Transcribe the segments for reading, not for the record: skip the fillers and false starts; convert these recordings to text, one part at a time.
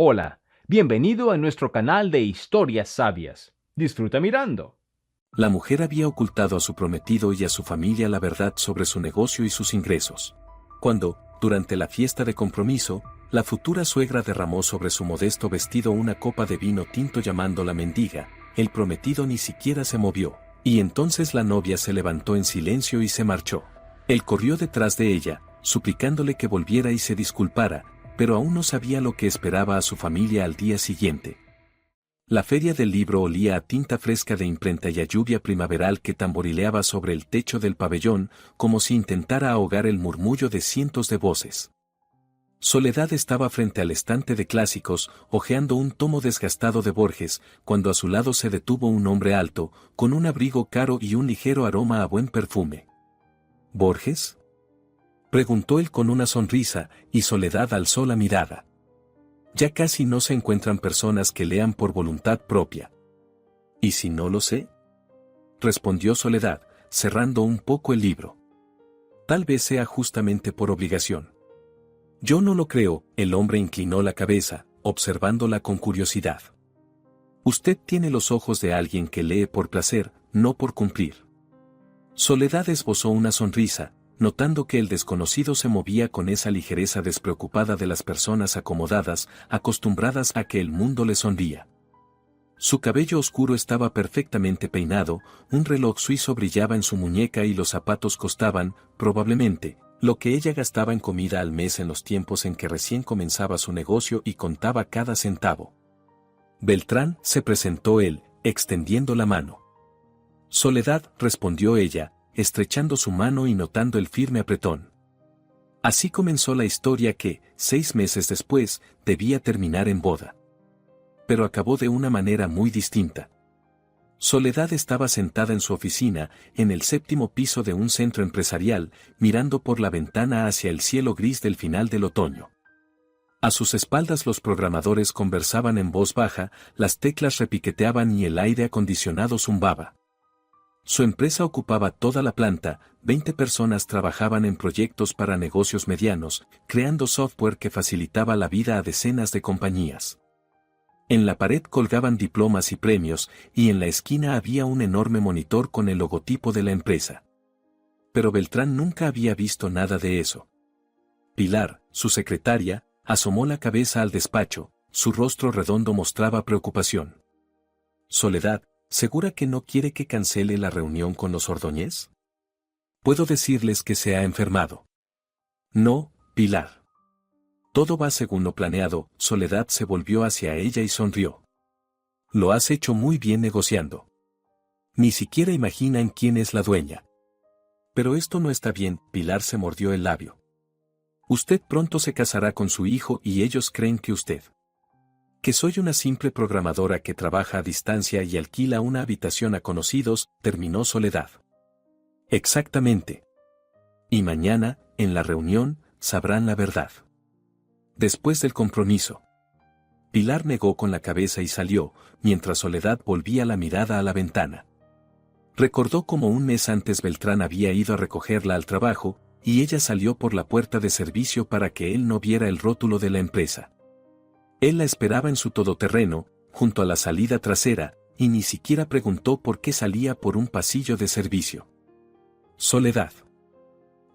Hola, bienvenido a nuestro canal de historias sabias. Disfruta mirando. La mujer había ocultado a su prometido y a su familia la verdad sobre su negocio y sus ingresos. Cuando, durante la fiesta de compromiso, la futura suegra derramó sobre su modesto vestido una copa de vino tinto llamándola mendiga, el prometido ni siquiera se movió, y entonces la novia se levantó en silencio y se marchó. Él corrió detrás de ella, suplicándole que volviera y se disculpara, pero aún no sabía lo que esperaba a su familia al día siguiente. La feria del libro olía a tinta fresca de imprenta y a lluvia primaveral que tamborileaba sobre el techo del pabellón, como si intentara ahogar el murmullo de cientos de voces. Soledad estaba frente al estante de clásicos, hojeando un tomo desgastado de Borges, cuando a su lado se detuvo un hombre alto, con un abrigo caro y un ligero aroma a buen perfume. ¿Borges?, preguntó él con una sonrisa, y Soledad alzó la mirada. Ya casi no se encuentran personas que lean por voluntad propia. ¿Y si no lo sé?, respondió Soledad, cerrando un poco el libro. Tal vez sea justamente por obligación. Yo no lo creo, el hombre inclinó la cabeza, observándola con curiosidad. Usted tiene los ojos de alguien que lee por placer, no por cumplir. Soledad esbozó una sonrisa, notando que el desconocido se movía con esa ligereza despreocupada de las personas acomodadas, acostumbradas a que el mundo le sonría. Su cabello oscuro estaba perfectamente peinado, un reloj suizo brillaba en su muñeca y los zapatos costaban, probablemente, lo que ella gastaba en comida al mes en los tiempos en que recién comenzaba su negocio y contaba cada centavo. Beltrán, se presentó él, extendiendo la mano. Soledad, respondió ella, estrechando su mano y notando el firme apretón. Así comenzó la historia que, 6 meses después, debía terminar en boda. Pero acabó de una manera muy distinta. Soledad estaba sentada en su oficina, en el 7º piso de un centro empresarial, mirando por la ventana hacia el cielo gris del final del otoño. A sus espaldas los programadores conversaban en voz baja, las teclas repiqueteaban y el aire acondicionado zumbaba. Su empresa ocupaba toda la planta, 20 personas trabajaban en proyectos para negocios medianos, creando software que facilitaba la vida a decenas de compañías. En la pared colgaban diplomas y premios, y en la esquina había un enorme monitor con el logotipo de la empresa. Pero Beltrán nunca había visto nada de eso. Pilar, su secretaria, asomó la cabeza al despacho, su rostro redondo mostraba preocupación. Soledad, ¿segura que no quiere que cancele la reunión con los Ordóñez? Puedo decirles que se ha enfermado. No, Pilar. Todo va según lo planeado. Soledad se volvió hacia ella y sonrió. Lo has hecho muy bien negociando. Ni siquiera imaginan quién es la dueña. Pero esto no está bien, Pilar se mordió el labio. Usted pronto se casará con su hijo y ellos creen que usted... que soy una simple programadora que trabaja a distancia y alquila una habitación a conocidos, terminó Soledad. Exactamente. Y mañana, en la reunión, sabrán la verdad. Después del compromiso. Pilar negó con la cabeza y salió, mientras Soledad volvía la mirada a la ventana. Recordó cómo un mes antes Beltrán había ido a recogerla al trabajo, y ella salió por la puerta de servicio para que él no viera el rótulo de la empresa. Él la esperaba en su todoterreno, junto a la salida trasera, y ni siquiera preguntó por qué salía por un pasillo de servicio. Soledad,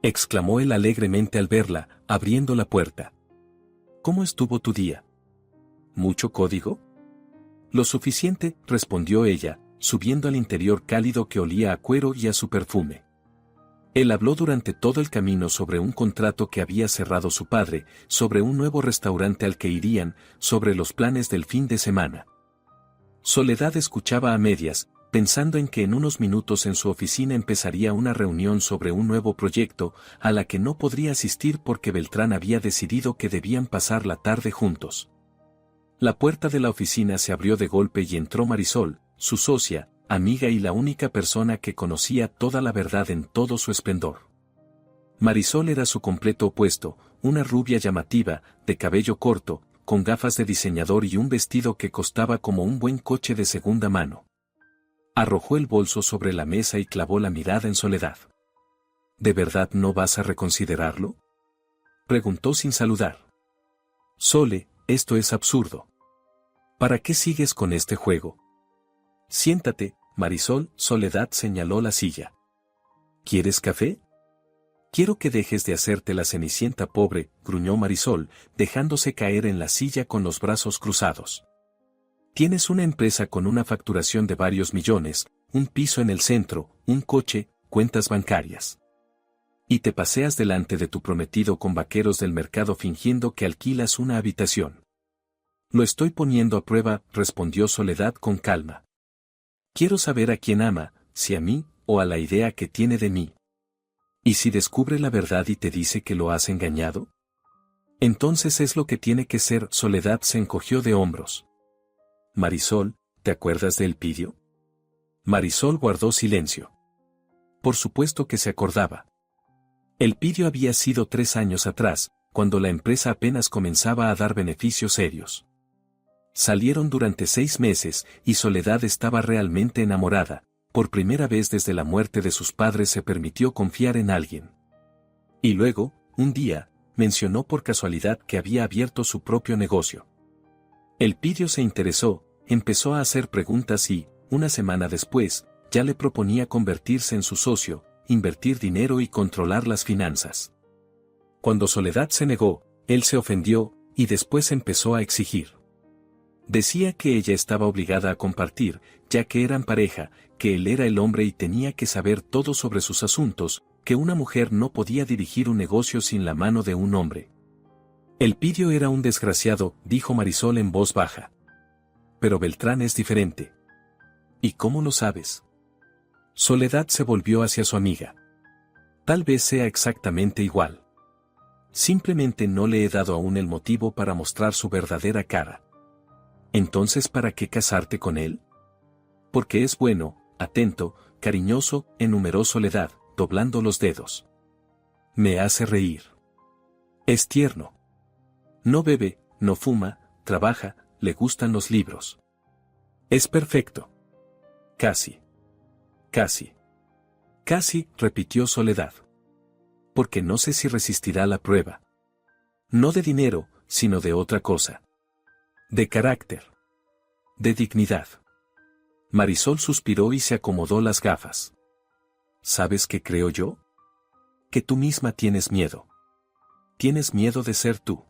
exclamó él alegremente al verla, abriendo la puerta. ¿Cómo estuvo tu día? ¿Mucho código? Lo suficiente, respondió ella, subiendo al interior cálido que olía a cuero y a su perfume. Él habló durante todo el camino sobre un contrato que había cerrado su padre, sobre un nuevo restaurante al que irían, sobre los planes del fin de semana. Soledad escuchaba a medias, pensando en que en unos minutos en su oficina empezaría una reunión sobre un nuevo proyecto, a la que no podría asistir porque Beltrán había decidido que debían pasar la tarde juntos. La puerta de la oficina se abrió de golpe y entró Marisol, su socia, amiga y la única persona que conocía toda la verdad en todo su esplendor. Marisol era su completo opuesto, una rubia llamativa, de cabello corto, con gafas de diseñador y un vestido que costaba como un buen coche de segunda mano. Arrojó el bolso sobre la mesa y clavó la mirada en Soledad. ¿De verdad no vas a reconsiderarlo?, preguntó sin saludar. Sole, esto es absurdo. ¿Para qué sigues con este juego? Siéntate, Marisol. Soledad señaló la silla. ¿Quieres café? Quiero que dejes de hacerte la cenicienta pobre, gruñó Marisol, dejándose caer en la silla con los brazos cruzados. Tienes una empresa con una facturación de varios millones, un piso en el centro, un coche, cuentas bancarias. Y te paseas delante de tu prometido con vaqueros del mercado fingiendo que alquilas una habitación. Lo estoy poniendo a prueba, respondió Soledad con calma. Quiero saber a quién ama, si a mí, o a la idea que tiene de mí. ¿Y si descubre la verdad y te dice que lo has engañado? Entonces es lo que tiene que ser. Soledad se encogió de hombros. Marisol, ¿te acuerdas de Elpidio? Marisol guardó silencio. Por supuesto que se acordaba. Elpidio había sido 3 años atrás, cuando la empresa apenas comenzaba a dar beneficios serios. Salieron durante 6 meses y Soledad estaba realmente enamorada. Por primera vez desde la muerte de sus padres se permitió confiar en alguien. Y luego, un día, mencionó por casualidad que había abierto su propio negocio. Elpidio se interesó, empezó a hacer preguntas y, una semana después, ya le proponía convertirse en su socio, invertir dinero y controlar las finanzas. Cuando Soledad se negó, él se ofendió, y después empezó a exigir. Decía que ella estaba obligada a compartir, ya que eran pareja, que él era el hombre y tenía que saber todo sobre sus asuntos, que una mujer no podía dirigir un negocio sin la mano de un hombre. Elpidio era un desgraciado, dijo Marisol en voz baja. Pero Beltrán es diferente. ¿Y cómo lo sabes? Soledad se volvió hacia su amiga. Tal vez sea exactamente igual. Simplemente no le he dado aún el motivo para mostrar su verdadera cara. ¿Entonces para qué casarte con él? Porque es bueno, atento, cariñoso, enumeró Soledad, doblando los dedos. Me hace reír. Es tierno. No bebe, no fuma, trabaja, le gustan los libros. Es perfecto. Casi. Casi. Casi, repitió Soledad. Porque no sé si resistirá la prueba. No de dinero, sino de otra cosa. De carácter. De dignidad. Marisol suspiró y se acomodó las gafas. ¿Sabes qué creo yo? Que tú misma tienes miedo. Tienes miedo de ser tú.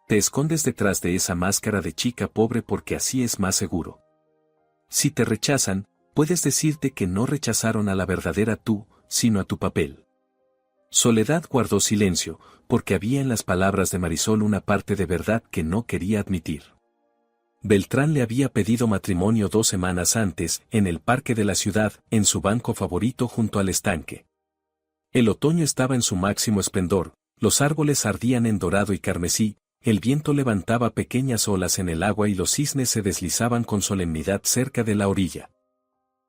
Te escondes detrás de esa máscara de chica pobre porque así es más seguro. Si te rechazan, puedes decirte que no rechazaron a la verdadera tú, sino a tu papel. Soledad guardó silencio, porque había en las palabras de Marisol una parte de verdad que no quería admitir. Beltrán le había pedido matrimonio 2 semanas antes, en el parque de la ciudad, en su banco favorito junto al estanque. El otoño estaba en su máximo esplendor, los árboles ardían en dorado y carmesí, el viento levantaba pequeñas olas en el agua y los cisnes se deslizaban con solemnidad cerca de la orilla.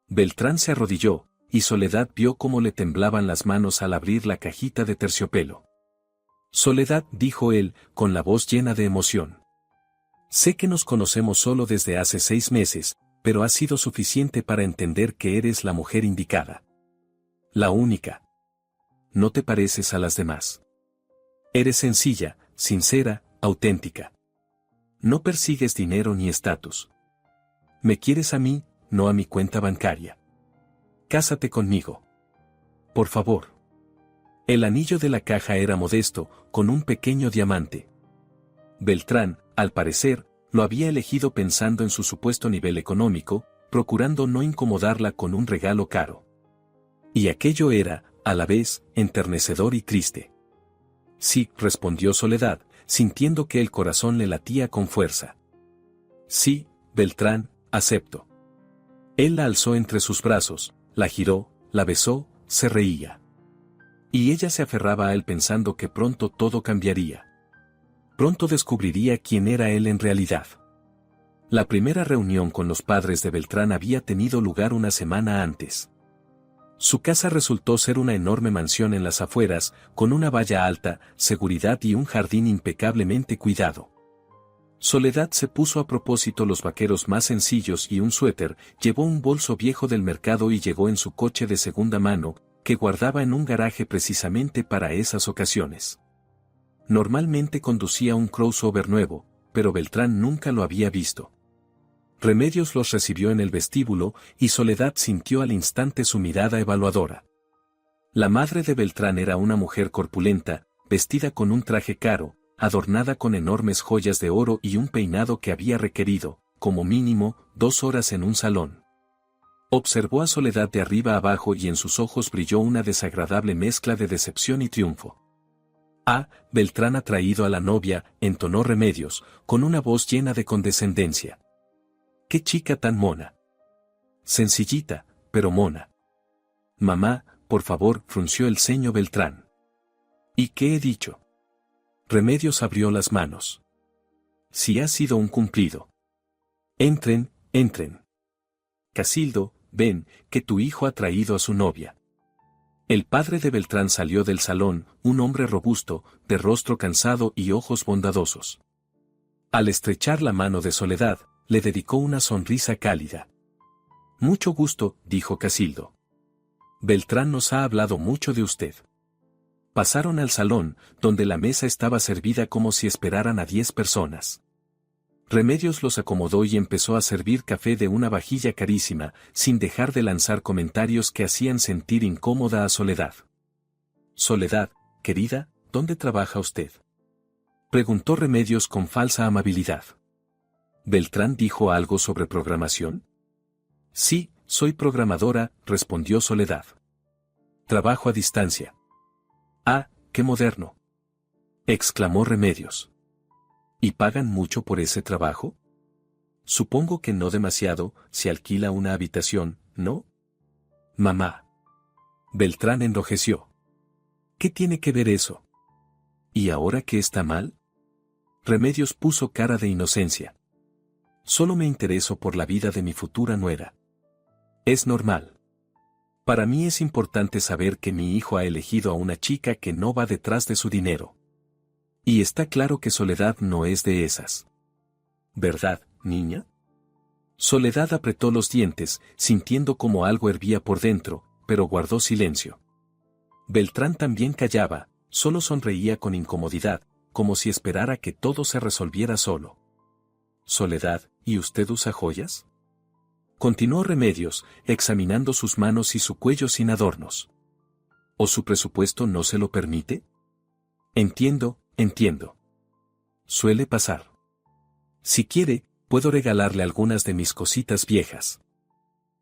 Beltrán se arrodilló, y Soledad vio cómo le temblaban las manos al abrir la cajita de terciopelo. Soledad, dijo él, con la voz llena de emoción. Sé que nos conocemos solo desde hace 6 meses, pero ha sido suficiente para entender que eres la mujer indicada. La única. No te pareces a las demás. Eres sencilla, sincera, auténtica. No persigues dinero ni estatus. Me quieres a mí, no a mi cuenta bancaria. Cásate conmigo. Por favor. El anillo de la caja era modesto, con un pequeño diamante. Beltrán, al parecer, lo había elegido pensando en su supuesto nivel económico, procurando no incomodarla con un regalo caro. Y aquello era, a la vez, enternecedor y triste. Sí, respondió Soledad, sintiendo que el corazón le latía con fuerza. Sí, Beltrán, acepto. Él la alzó entre sus brazos, la giró, la besó, se reía. Y ella se aferraba a él pensando que pronto todo cambiaría. Pronto descubriría quién era él en realidad. La primera reunión con los padres de Beltrán había tenido lugar una semana antes. Su casa resultó ser una enorme mansión en las afueras, con una valla alta, seguridad y un jardín impecablemente cuidado. Soledad se puso a propósito los vaqueros más sencillos y un suéter, llevó un bolso viejo del mercado y llegó en su coche de segunda mano, que guardaba en un garaje precisamente para esas ocasiones. Normalmente conducía un crossover nuevo, pero Beltrán nunca lo había visto. Remedios los recibió en el vestíbulo y Soledad sintió al instante su mirada evaluadora. La madre de Beltrán era una mujer corpulenta, vestida con un traje caro, adornada con enormes joyas de oro y un peinado que había requerido, como mínimo, 2 horas en un salón. Observó a Soledad de arriba abajo y en sus ojos brilló una desagradable mezcla de decepción y triunfo. «Ah, Beltrán ha traído a la novia», entonó Remedios, con una voz llena de condescendencia. «¡Qué chica tan mona! Sencillita, pero mona». «Mamá, por favor», frunció el ceño Beltrán. «¿Y qué he dicho?» Remedios abrió las manos. «Si ha sido un cumplido». «Entren, entren. Casildo, ven, que tu hijo ha traído a su novia». El padre de Beltrán salió del salón, un hombre robusto, de rostro cansado y ojos bondadosos. Al estrechar la mano de Soledad, le dedicó una sonrisa cálida. «Mucho gusto», dijo Casildo. «Beltrán nos ha hablado mucho de usted». Pasaron al salón, donde la mesa estaba servida como si esperaran a 10 personas. Remedios los acomodó y empezó a servir café de una vajilla carísima, sin dejar de lanzar comentarios que hacían sentir incómoda a Soledad. «Soledad, querida, ¿dónde trabaja usted?», preguntó Remedios con falsa amabilidad. «¿Beltrán dijo algo sobre programación?». «Sí, soy programadora», respondió Soledad. «Trabajo a distancia». «Ah, qué moderno», exclamó Remedios. «¿Y pagan mucho por ese trabajo?». «Supongo que no demasiado, si alquila una habitación, ¿no?». «Mamá». Beltrán enrojeció. «¿Qué tiene que ver eso?». «¿Y ahora qué está mal?». Remedios puso cara de inocencia. «Solo me intereso por la vida de mi futura nuera». «Es normal. Para mí es importante saber que mi hijo ha elegido a una chica que no va detrás de su dinero. Y está claro que Soledad no es de esas. ¿Verdad, niña?». Soledad apretó los dientes, sintiendo como algo hervía por dentro, pero guardó silencio. Beltrán también callaba, solo sonreía con incomodidad, como si esperara que todo se resolviera solo. «Soledad, ¿y usted usa joyas?», continuó Remedios, examinando sus manos y su cuello sin adornos. «¿O su presupuesto no se lo permite?». «Entiendo. Suele pasar. Si quiere, puedo regalarle algunas de mis cositas viejas.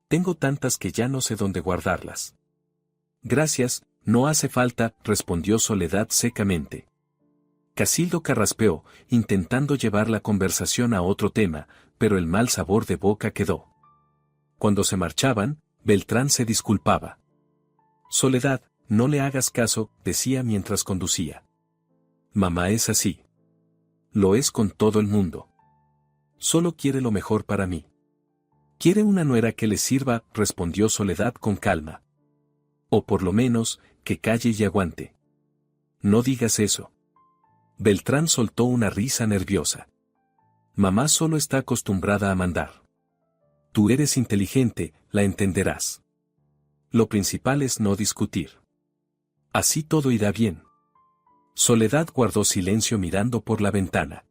Tengo tantas que ya no sé dónde guardarlas». «Gracias, no hace falta», respondió Soledad secamente. Casildo carraspeó, intentando llevar la conversación a otro tema, pero el mal sabor de boca quedó. Cuando se marchaban, Beltrán se disculpaba. «Soledad, no le hagas caso», decía mientras conducía. «Mamá es así. Lo es con todo el mundo. Solo quiere lo mejor para mí». «Quiere una nuera que le sirva», respondió Soledad con calma. «O por lo menos, que calle y aguante». «No digas eso». Beltrán soltó una risa nerviosa. «Mamá solo está acostumbrada a mandar. Tú eres inteligente, la entenderás. Lo principal es no discutir. Así todo irá bien». Soledad guardó silencio mirando por la ventana.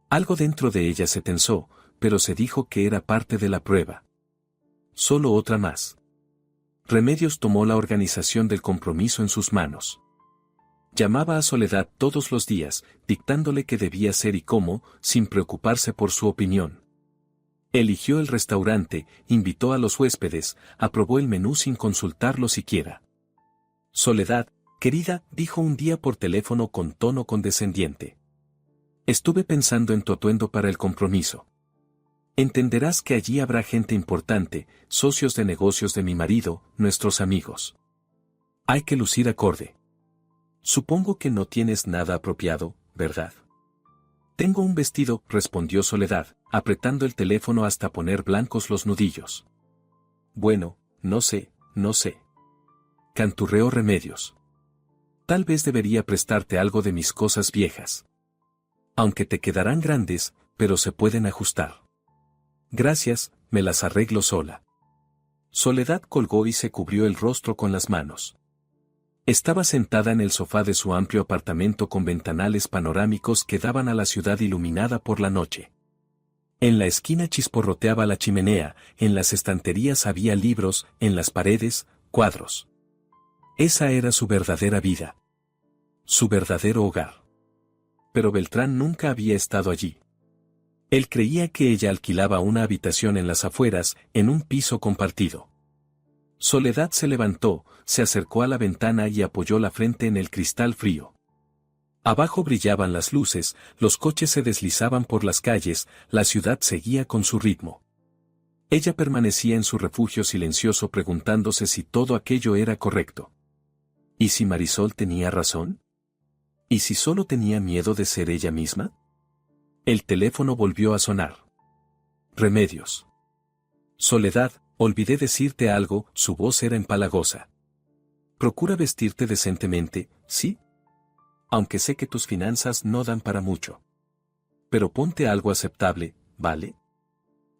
Algo dentro de ella se tensó, pero se dijo que era parte de la prueba. Solo otra más. Remedios tomó la organización del compromiso en sus manos. Llamaba a Soledad todos los días, dictándole qué debía hacer y cómo, sin preocuparse por su opinión. Eligió el restaurante, invitó a los huéspedes, aprobó el menú sin consultarlo siquiera. «Soledad, querida», dijo un día por teléfono con tono condescendiente. «Estuve pensando en tu atuendo para el compromiso. Entenderás que allí habrá gente importante, socios de negocios de mi marido, nuestros amigos. Hay que lucir acorde. Supongo que no tienes nada apropiado, ¿verdad?». «Tengo un vestido», respondió Soledad, apretando el teléfono hasta poner blancos los nudillos. «Bueno, no sé», canturreó Remedios. «Tal vez debería prestarte algo de mis cosas viejas. Aunque te quedarán grandes, pero se pueden ajustar». «Gracias, me las arreglo sola». Soledad colgó y se cubrió el rostro con las manos. Estaba sentada en el sofá de su amplio apartamento con ventanales panorámicos que daban a la ciudad iluminada por la noche. En la esquina chisporroteaba la chimenea, en las estanterías había libros, en las paredes, cuadros. Esa era su verdadera vida. Su verdadero hogar. Pero Beltrán nunca había estado allí. Él creía que ella alquilaba una habitación en las afueras, en un piso compartido. Soledad se levantó, se acercó a la ventana y apoyó la frente en el cristal frío. Abajo brillaban las luces, los coches se deslizaban por las calles, la ciudad seguía con su ritmo. Ella permanecía en su refugio silencioso preguntándose si todo aquello era correcto. ¿Y si Marisol tenía razón? ¿Y si solo tenía miedo de ser ella misma? El teléfono volvió a sonar. Remedios. Soledad, olvidé decirte algo, su voz era empalagosa. Procura vestirte decentemente, ¿sí? Aunque sé que tus finanzas no dan para mucho. Pero ponte algo aceptable, ¿vale?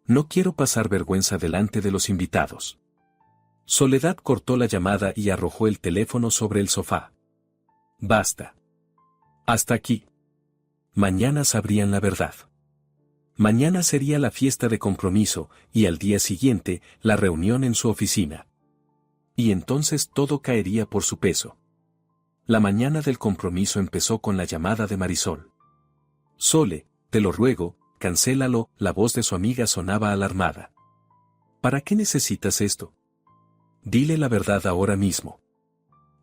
No quiero pasar vergüenza delante de los invitados. Soledad cortó la llamada y arrojó el teléfono sobre el sofá. Basta. Hasta aquí. Mañana sabrían la verdad. Mañana sería la fiesta de compromiso, y al día siguiente, la reunión en su oficina. Y entonces todo caería por su peso. La mañana del compromiso empezó con la llamada de Marisol. Sole, te lo ruego, cancélalo, la voz de su amiga sonaba alarmada. ¿Para qué necesitas esto? Dile la verdad ahora mismo.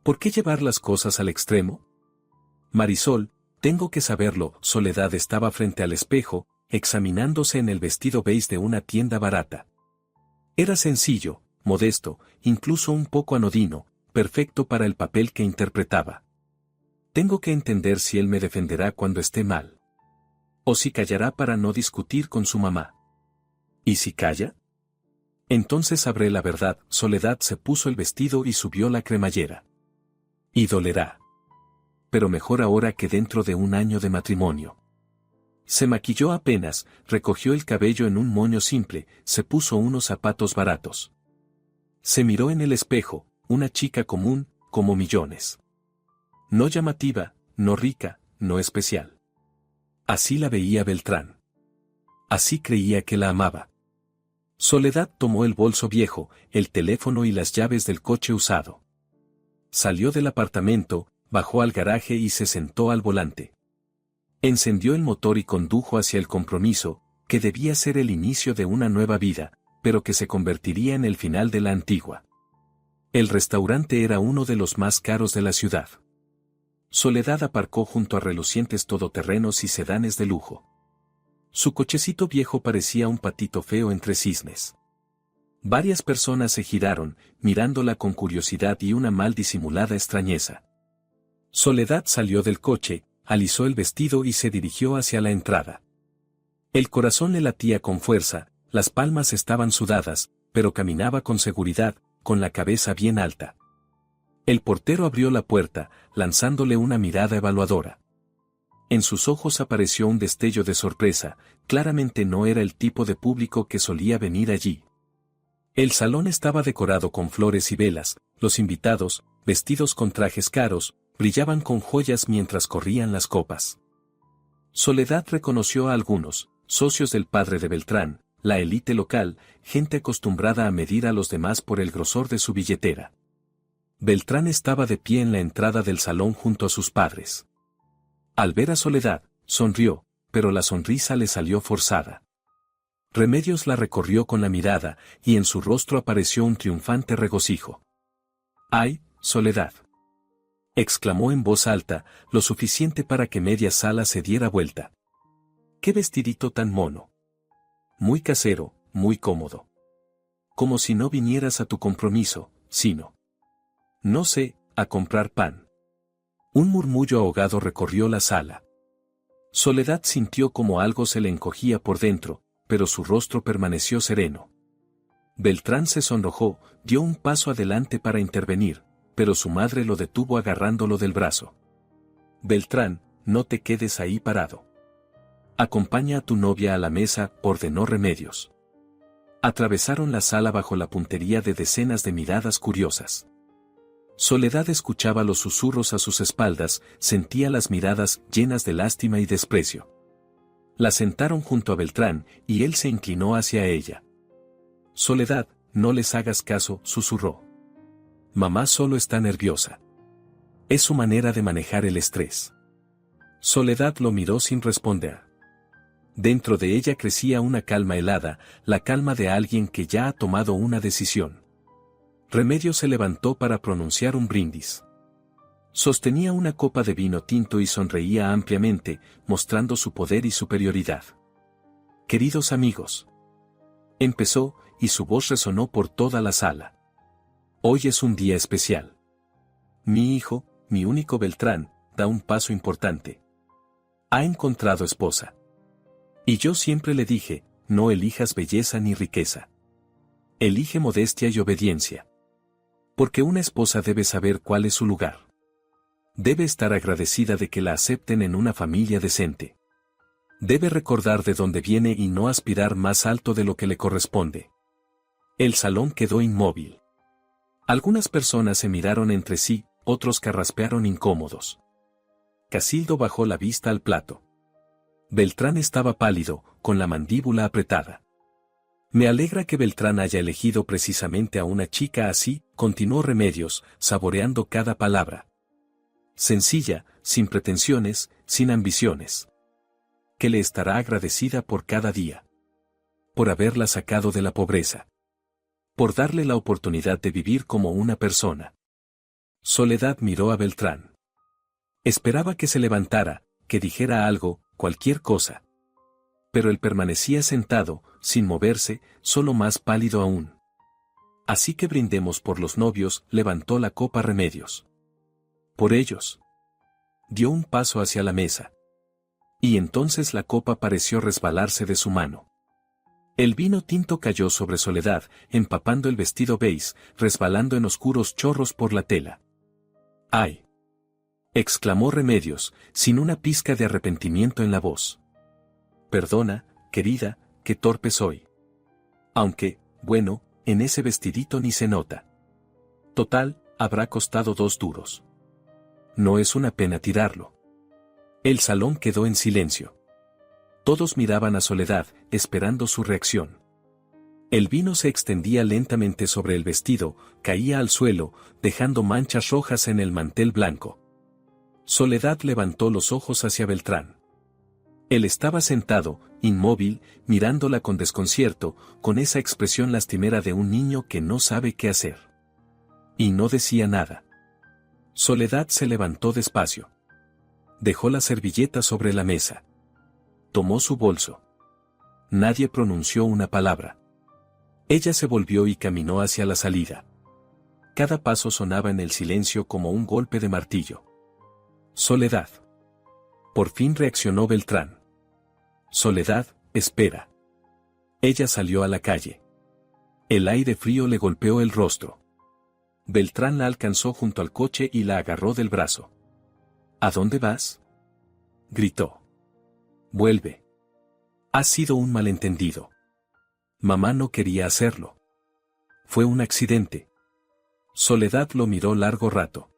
¿Por qué llevar las cosas al extremo? Marisol, tengo que saberlo. Soledad estaba frente al espejo, examinándose en el vestido beige de una tienda barata. Era sencillo, modesto, incluso un poco anodino, perfecto para el papel que interpretaba. Tengo que entender si él me defenderá cuando esté mal. O si callará para no discutir con su mamá. ¿Y si calla? Entonces sabré la verdad. Soledad se puso el vestido y subió la cremallera. Y dolerá. Pero mejor ahora que dentro de un año de matrimonio. Se maquilló apenas, recogió el cabello en un moño simple, se puso unos zapatos baratos. Se miró en el espejo, una chica común, como millones. No llamativa, no rica, no especial. Así la veía Beltrán. Así creía que la amaba. Soledad tomó el bolso viejo, el teléfono y las llaves del coche usado. Salió del apartamento, bajó al garaje y se sentó al volante. Encendió el motor y condujo hacia el compromiso, que debía ser el inicio de una nueva vida, pero que se convertiría en el final de la antigua. El restaurante era uno de los más caros de la ciudad. Soledad aparcó junto a relucientes todoterrenos y sedanes de lujo. Su cochecito viejo parecía un patito feo entre cisnes. Varias personas se giraron, mirándola con curiosidad y una mal disimulada extrañeza. Soledad salió del coche, alisó el vestido y se dirigió hacia la entrada. El corazón le latía con fuerza, las palmas estaban sudadas, pero caminaba con seguridad, con la cabeza bien alta. El portero abrió la puerta, lanzándole una mirada evaluadora. En sus ojos apareció un destello de sorpresa, claramente no era el tipo de público que solía venir allí. El salón estaba decorado con flores y velas, los invitados, vestidos con trajes caros, brillaban con joyas mientras corrían las copas. Soledad reconoció a algunos, socios del padre de Beltrán, la élite local, gente acostumbrada a medir a los demás por el grosor de su billetera. Beltrán estaba de pie en la entrada del salón junto a sus padres. Al ver a Soledad, sonrió, pero la sonrisa le salió forzada. Remedios la recorrió con la mirada, y en su rostro apareció un triunfante regocijo. ¡Ay, Soledad!, exclamó en voz alta, lo suficiente para que media sala se diera vuelta. ¡Qué vestidito tan mono! Muy casero, muy cómodo. Como si no vinieras a tu compromiso, sino, no sé, a comprar pan. Un murmullo ahogado recorrió la sala. Soledad sintió como algo se le encogía por dentro, pero su rostro permaneció sereno. Beltrán se sonrojó, dio un paso adelante para intervenir, pero su madre lo detuvo agarrándolo del brazo. Beltrán, no te quedes ahí parado. Acompaña a tu novia a la mesa, ordenó Remedios. Atravesaron la sala bajo la puntería de decenas de miradas curiosas. Soledad escuchaba los susurros a sus espaldas, sentía las miradas llenas de lástima y desprecio. La sentaron junto a Beltrán, y él se inclinó hacia ella. Soledad, no les hagas caso, susurró. Mamá solo está nerviosa. Es su manera de manejar el estrés. Soledad lo miró sin responder. Dentro de ella crecía una calma helada, la calma de alguien que ya ha tomado una decisión. Remedios se levantó para pronunciar un brindis. Sostenía una copa de vino tinto y sonreía ampliamente, mostrando su poder y superioridad. Queridos amigos. Empezó, y su voz resonó por toda la sala. Hoy es un día especial. Mi hijo, mi único Beltrán, da un paso importante. Ha encontrado esposa. Y yo siempre le dije, no elijas belleza ni riqueza. Elige modestia y obediencia. Porque una esposa debe saber cuál es su lugar. Debe estar agradecida de que la acepten en una familia decente. Debe recordar de dónde viene y no aspirar más alto de lo que le corresponde. El salón quedó inmóvil. Algunas personas se miraron entre sí, otros carraspearon incómodos. Casildo bajó la vista al plato. Beltrán estaba pálido, con la mandíbula apretada. Me alegra que Beltrán haya elegido precisamente a una chica así, continuó Remedios, saboreando cada palabra. Sencilla, sin pretensiones, sin ambiciones. Que le estará agradecida por cada día. Por haberla sacado de la pobreza. Por darle la oportunidad de vivir como una persona. Soledad miró a Beltrán. Esperaba que se levantara, que dijera algo, cualquier cosa. Pero él permanecía sentado, sin moverse, solo más pálido aún. Así que brindemos por los novios, levantó la copa Remedios. Por ellos. Dio un paso hacia la mesa. Y entonces la copa pareció resbalarse de su mano. El vino tinto cayó sobre Soledad, empapando el vestido beige, resbalando en oscuros chorros por la tela. ¡Ay! Exclamó Remedios, sin una pizca de arrepentimiento en la voz. Perdona, querida, qué torpe soy. Aunque, bueno, en ese vestidito ni se nota. Total, habrá costado 2 duros. No es una pena tirarlo. El salón quedó en silencio. Todos miraban a Soledad, esperando su reacción. El vino se extendía lentamente sobre el vestido, caía al suelo, dejando manchas rojas en el mantel blanco. Soledad levantó los ojos hacia Beltrán. Él estaba sentado, inmóvil, mirándola con desconcierto, con esa expresión lastimera de un niño que no sabe qué hacer. Y no decía nada. Soledad se levantó despacio. Dejó la servilleta sobre la mesa. Tomó su bolso. Nadie pronunció una palabra. Ella se volvió y caminó hacia la salida. Cada paso sonaba en el silencio como un golpe de martillo. Soledad. Por fin reaccionó Beltrán. Soledad, espera. Ella salió a la calle. El aire frío le golpeó el rostro. Beltrán la alcanzó junto al coche y la agarró del brazo. ¿A dónde vas?, gritó. Vuelve. Ha sido un malentendido. Mamá no quería hacerlo. Fue un accidente. Soledad lo miró largo rato.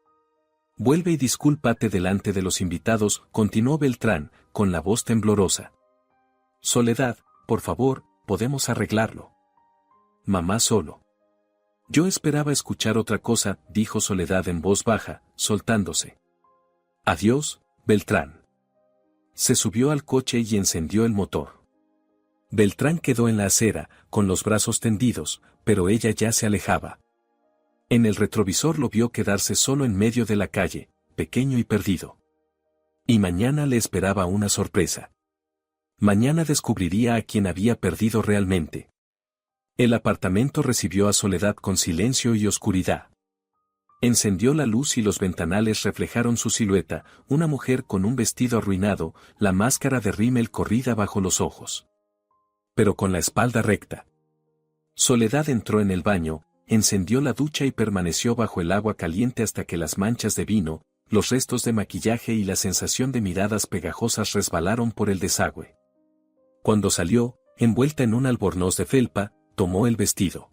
Vuelve y discúlpate delante de los invitados, continuó Beltrán, con la voz temblorosa. Soledad, por favor, podemos arreglarlo. Mamá solo. Yo esperaba escuchar otra cosa, dijo Soledad en voz baja, soltándose. Adiós, Beltrán. Se subió al coche y encendió el motor. Beltrán quedó en la acera, con los brazos tendidos, pero ella ya se alejaba. En el retrovisor lo vio quedarse solo en medio de la calle, pequeño y perdido. Y mañana le esperaba una sorpresa. Mañana descubriría a quien había perdido realmente. El apartamento recibió a Soledad con silencio y oscuridad. Encendió la luz y los ventanales reflejaron su silueta, una mujer con un vestido arruinado, la máscara de rímel corrida bajo los ojos. Pero con la espalda recta. Soledad entró en el baño, encendió la ducha y permaneció bajo el agua caliente hasta que las manchas de vino, los restos de maquillaje y la sensación de miradas pegajosas resbalaron por el desagüe. Cuando salió, envuelta en un albornoz de felpa, tomó el vestido.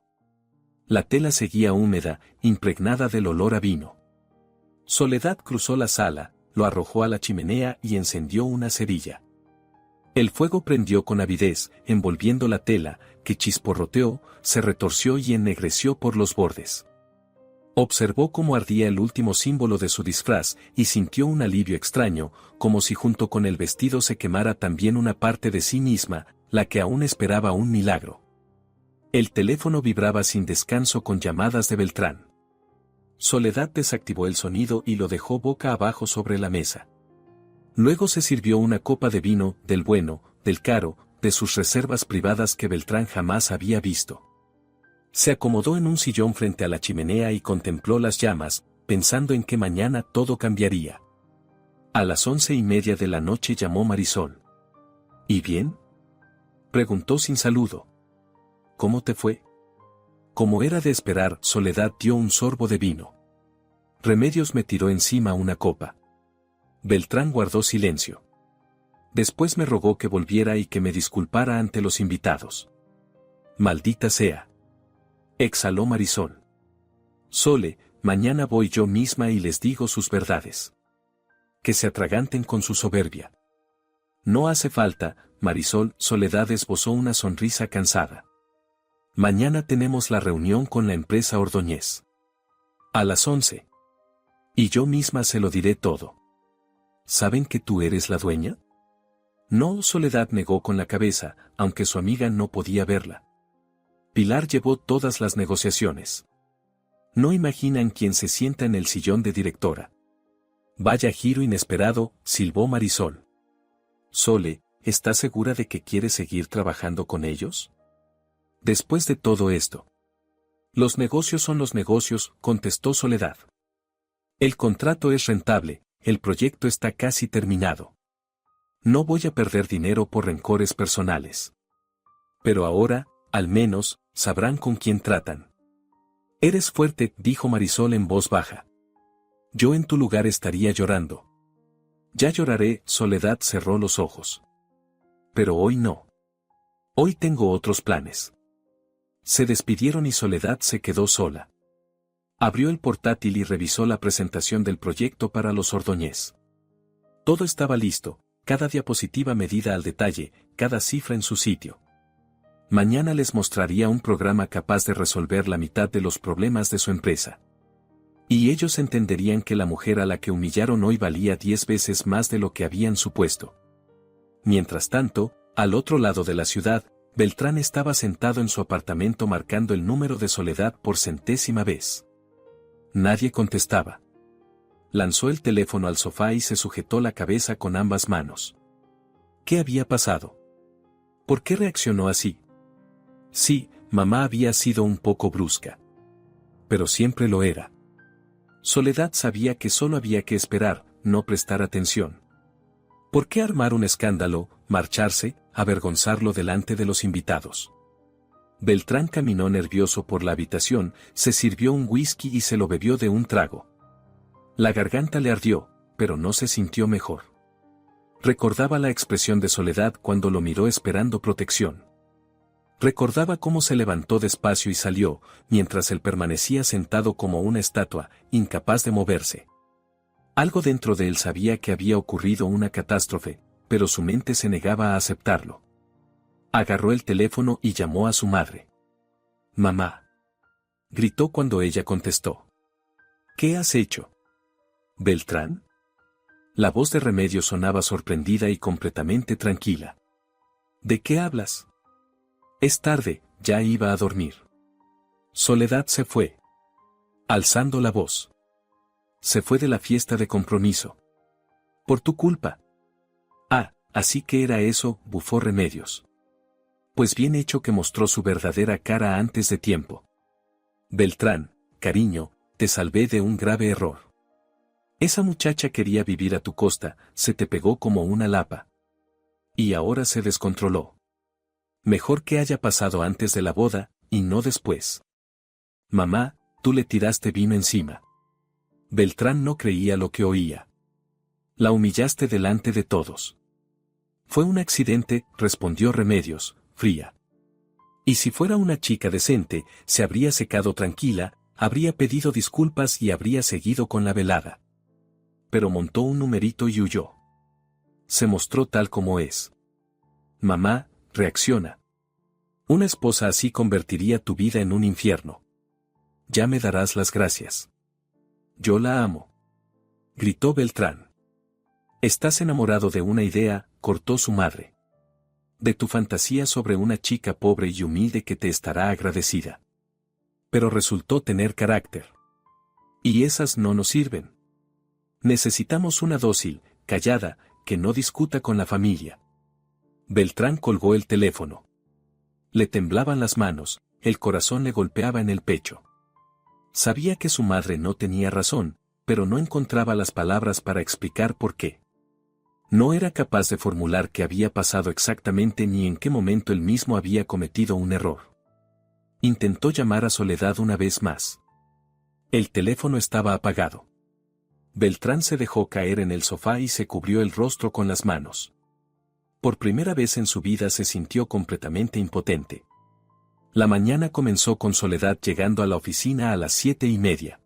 La tela seguía húmeda, impregnada del olor a vino. Soledad cruzó la sala, lo arrojó a la chimenea y encendió una cerilla. El fuego prendió con avidez, envolviendo la tela, que chisporroteó, se retorció y ennegreció por los bordes. Observó cómo ardía el último símbolo de su disfraz y sintió un alivio extraño, como si junto con el vestido se quemara también una parte de sí misma, la que aún esperaba un milagro. El teléfono vibraba sin descanso con llamadas de Beltrán. Soledad desactivó el sonido y lo dejó boca abajo sobre la mesa. Luego se sirvió una copa de vino, del bueno, del caro, de sus reservas privadas que Beltrán jamás había visto. Se acomodó en un sillón frente a la chimenea y contempló las llamas, pensando en que mañana todo cambiaría. A las 11:30 de la noche llamó Marisol. ¿Y bien?, preguntó sin saludo. ¿Cómo te fue? Como era de esperar, Soledad dio un sorbo de vino. Remedios me tiró encima una copa. Beltrán guardó silencio. Después me rogó que volviera y que me disculpara ante los invitados. Maldita sea, exhaló Marisol. Sole, mañana voy yo misma y les digo sus verdades. Que se atraganten con su soberbia. No hace falta, Marisol. Soledad esbozó una sonrisa cansada. Mañana tenemos la reunión con la empresa Ordóñez. A las 11. Y yo misma se lo diré todo. ¿Saben que tú eres la dueña? No, Soledad negó con la cabeza, aunque su amiga no podía verla. Pilar llevó todas las negociaciones. No imaginan quién se sienta en el sillón de directora. Vaya giro inesperado, silbó Marisol. Sole, ¿estás segura de que quieres seguir trabajando con ellos? Después de todo esto. Los negocios son los negocios, contestó Soledad. El contrato es rentable, el proyecto está casi terminado. No voy a perder dinero por rencores personales. Pero ahora, al menos, sabrán con quién tratan. Eres fuerte, dijo Marisol en voz baja. Yo en tu lugar estaría llorando. Ya lloraré, Soledad cerró los ojos. Pero hoy no. Hoy tengo otros planes. Se despidieron y Soledad se quedó sola. Abrió el portátil y revisó la presentación del proyecto para los Ordóñez. Todo estaba listo, cada diapositiva medida al detalle, cada cifra en su sitio. Mañana les mostraría un programa capaz de resolver la mitad de los problemas de su empresa. Y ellos entenderían que la mujer a la que humillaron hoy valía 10 veces más de lo que habían supuesto. Mientras tanto, al otro lado de la ciudad, Beltrán estaba sentado en su apartamento marcando el número de Soledad por 100ª vez. Nadie contestaba. Lanzó el teléfono al sofá y se sujetó la cabeza con ambas manos. ¿Qué había pasado? ¿Por qué reaccionó así? Sí, mamá había sido un poco brusca. Pero siempre lo era. Soledad sabía que solo había que esperar, no prestar atención. ¿Por qué armar un escándalo, marcharse, avergonzarlo delante de los invitados? Beltrán caminó nervioso por la habitación, se sirvió un whisky y se lo bebió de un trago. La garganta le ardió, pero no se sintió mejor. Recordaba la expresión de Soledad cuando lo miró esperando protección. Recordaba cómo se levantó despacio y salió, mientras él permanecía sentado como una estatua, incapaz de moverse. Algo dentro de él sabía que había ocurrido una catástrofe, pero su mente se negaba a aceptarlo. Agarró el teléfono y llamó a su madre. «Mamá», gritó cuando ella contestó. «¿Qué has hecho?» «¿Beltrán?» La voz de Remedios sonaba sorprendida y completamente tranquila. «¿De qué hablas?» «Es tarde, ya iba a dormir». Soledad se fue. Alzando la voz. Se fue de la fiesta de compromiso. «Por tu culpa». «Ah, así que era eso», bufó Remedios. Pues bien hecho que mostró su verdadera cara antes de tiempo. «Beltrán, cariño, te salvé de un grave error. Esa muchacha quería vivir a tu costa, se te pegó como una lapa. Y ahora se descontroló. Mejor que haya pasado antes de la boda, y no después. Mamá, tú le tiraste vino encima». Beltrán no creía lo que oía. «La humillaste delante de todos». «Fue un accidente», respondió Remedios, fría. Y si fuera una chica decente, se habría secado tranquila, habría pedido disculpas y habría seguido con la velada. Pero montó un numerito y huyó. Se mostró tal como es. Mamá, reacciona. Una esposa así convertiría tu vida en un infierno. Ya me darás las gracias. Yo la amo. Gritó Beltrán. Estás enamorado de una idea, cortó su madre. De tu fantasía sobre una chica pobre y humilde que te estará agradecida. Pero resultó tener carácter. Y esas no nos sirven. Necesitamos una dócil, callada, que no discuta con la familia. Beltrán colgó el teléfono. Le temblaban las manos, el corazón le golpeaba en el pecho. Sabía que su madre no tenía razón, pero no encontraba las palabras para explicar por qué. No era capaz de formular qué había pasado exactamente ni en qué momento él mismo había cometido un error. Intentó llamar a Soledad una vez más. El teléfono estaba apagado. Beltrán se dejó caer en el sofá y se cubrió el rostro con las manos. Por primera vez en su vida se sintió completamente impotente. La mañana comenzó con Soledad llegando a la oficina a las 7:30.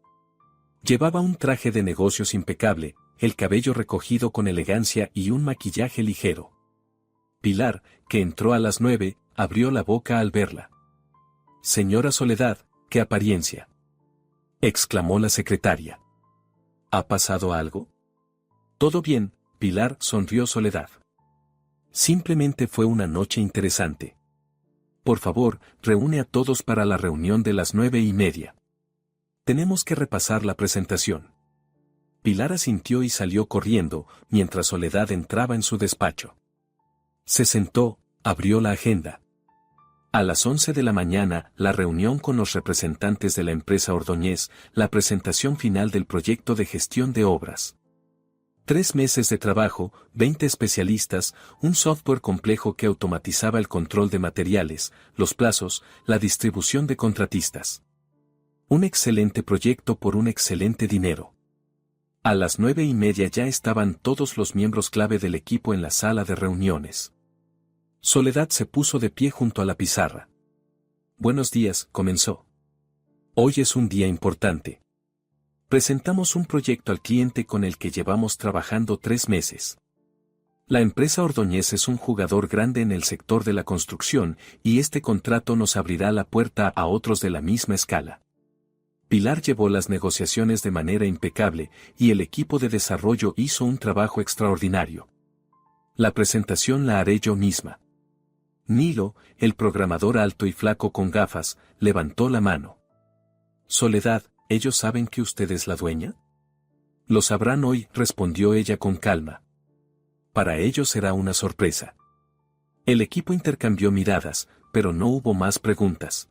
Llevaba un traje de negocios impecable, el cabello recogido con elegancia y un maquillaje ligero. Pilar, que entró a las 9, abrió la boca al verla. «Señora Soledad, qué apariencia», exclamó la secretaria. ¿Ha pasado algo? Todo bien, Pilar, sonrió Soledad. Simplemente fue una noche interesante. Por favor, reúne a todos para la reunión de las 9:30. Tenemos que repasar la presentación. Pilar asintió y salió corriendo, mientras Soledad entraba en su despacho. Se sentó, abrió la agenda. A las 11 de la mañana, la reunión con los representantes de la empresa Ordóñez, la presentación final del proyecto de gestión de obras. 3 meses de trabajo, 20 especialistas, un software complejo que automatizaba el control de materiales, los plazos, la distribución de contratistas. Un excelente proyecto por un excelente dinero. A las 9:30 ya estaban todos los miembros clave del equipo en la sala de reuniones. Soledad se puso de pie junto a la pizarra. Buenos días, comenzó. Hoy es un día importante. Presentamos un proyecto al cliente con el que llevamos trabajando 3 meses. La empresa Ordóñez es un jugador grande en el sector de la construcción y este contrato nos abrirá la puerta a otros de la misma escala. Pilar llevó las negociaciones de manera impecable y el equipo de desarrollo hizo un trabajo extraordinario. La presentación la haré yo misma. Nilo, el programador alto y flaco con gafas, levantó la mano. Soledad, ¿ellos saben que usted es la dueña? Lo sabrán hoy, respondió ella con calma. Para ellos será una sorpresa. El equipo intercambió miradas, pero no hubo más preguntas.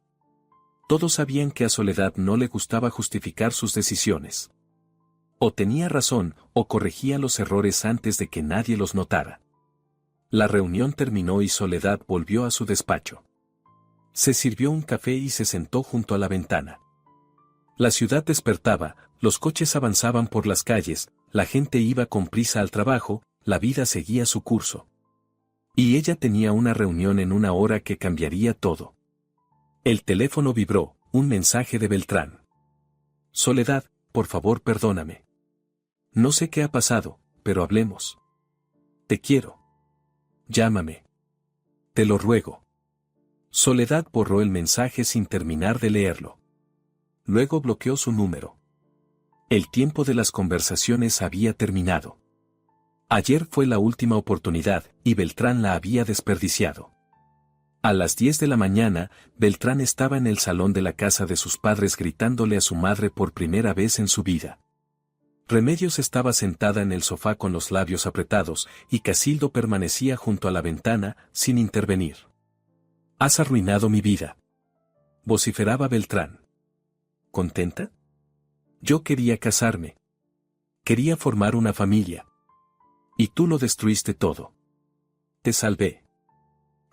Todos sabían que a Soledad no le gustaba justificar sus decisiones. O tenía razón, o corregía los errores antes de que nadie los notara. La reunión terminó y Soledad volvió a su despacho. Se sirvió un café y se sentó junto a la ventana. La ciudad despertaba, los coches avanzaban por las calles, la gente iba con prisa al trabajo, la vida seguía su curso. Y ella tenía una reunión en 1 hora que cambiaría todo. El teléfono vibró, un mensaje de Beltrán. Soledad, por favor perdóname. No sé qué ha pasado, pero hablemos. Te quiero. Llámame. Te lo ruego. Soledad borró el mensaje sin terminar de leerlo. Luego bloqueó su número. El tiempo de las conversaciones había terminado. Ayer fue la última oportunidad, y Beltrán la había desperdiciado. A las 10 de la mañana, Beltrán estaba en el salón de la casa de sus padres gritándole a su madre por primera vez en su vida. Remedios estaba sentada en el sofá con los labios apretados, y Casildo permanecía junto a la ventana, sin intervenir. «Has arruinado mi vida», vociferaba Beltrán. ¿Contenta? Yo quería casarme. Quería formar una familia. Y tú lo destruiste todo. Te salvé,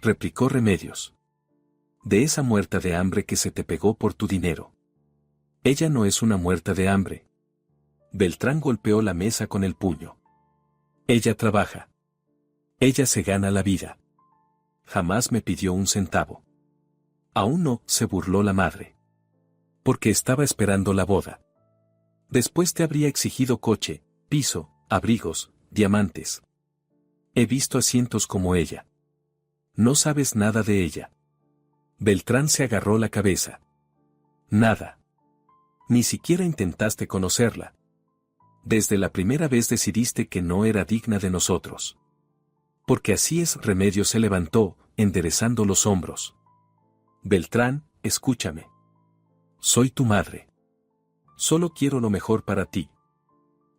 replicó Remedios. De esa muerta de hambre que se te pegó por tu dinero. Ella no es una muerta de hambre. Beltrán golpeó la mesa con el puño. Ella trabaja. Ella se gana la vida. Jamás me pidió un centavo. Aún no, se burló la madre. Porque estaba esperando la boda. Después te habría exigido coche, piso, abrigos, diamantes. He visto asientos como ella. No sabes nada de ella. Beltrán se agarró la cabeza. Nada. Ni siquiera intentaste conocerla. Desde la primera vez decidiste que no era digna de nosotros. Porque así es. Remedios se levantó, enderezando los hombros. Beltrán, escúchame. Soy tu madre. Solo quiero lo mejor para ti.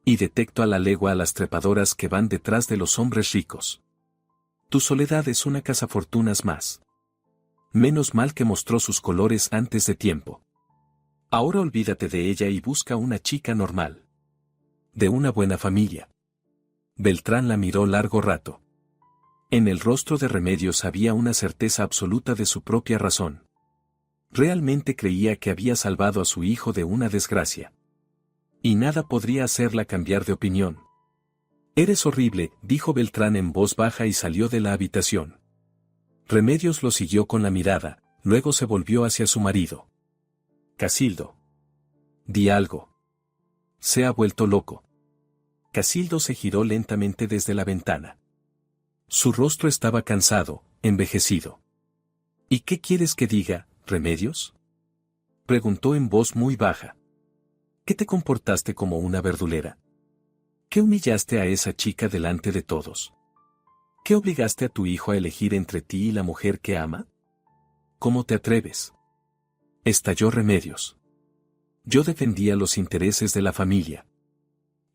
Y detecto a la legua a las trepadoras que van detrás de los hombres ricos. Tu soledad es una cazafortunas más. Menos mal que mostró sus colores antes de tiempo. Ahora olvídate de ella y busca una chica normal. De una buena familia. Beltrán la miró largo rato. En el rostro de Remedios había una certeza absoluta de su propia razón. Realmente creía que había salvado a su hijo de una desgracia. Y nada podría hacerla cambiar de opinión. Eres horrible, dijo Beltrán en voz baja y salió de la habitación. Remedios lo siguió con la mirada, luego se volvió hacia su marido. Casildo. Di algo. Se ha vuelto loco. Casildo se giró lentamente desde la ventana. Su rostro estaba cansado, envejecido. ¿Y qué quieres que diga, Remedios? Preguntó en voz muy baja. ¿Qué te comportaste como una verdulera? ¿Qué humillaste a esa chica delante de todos? ¿Qué obligaste a tu hijo a elegir entre ti y la mujer que ama? ¿Cómo te atreves? Estalló Remedios. Yo defendía los intereses de la familia.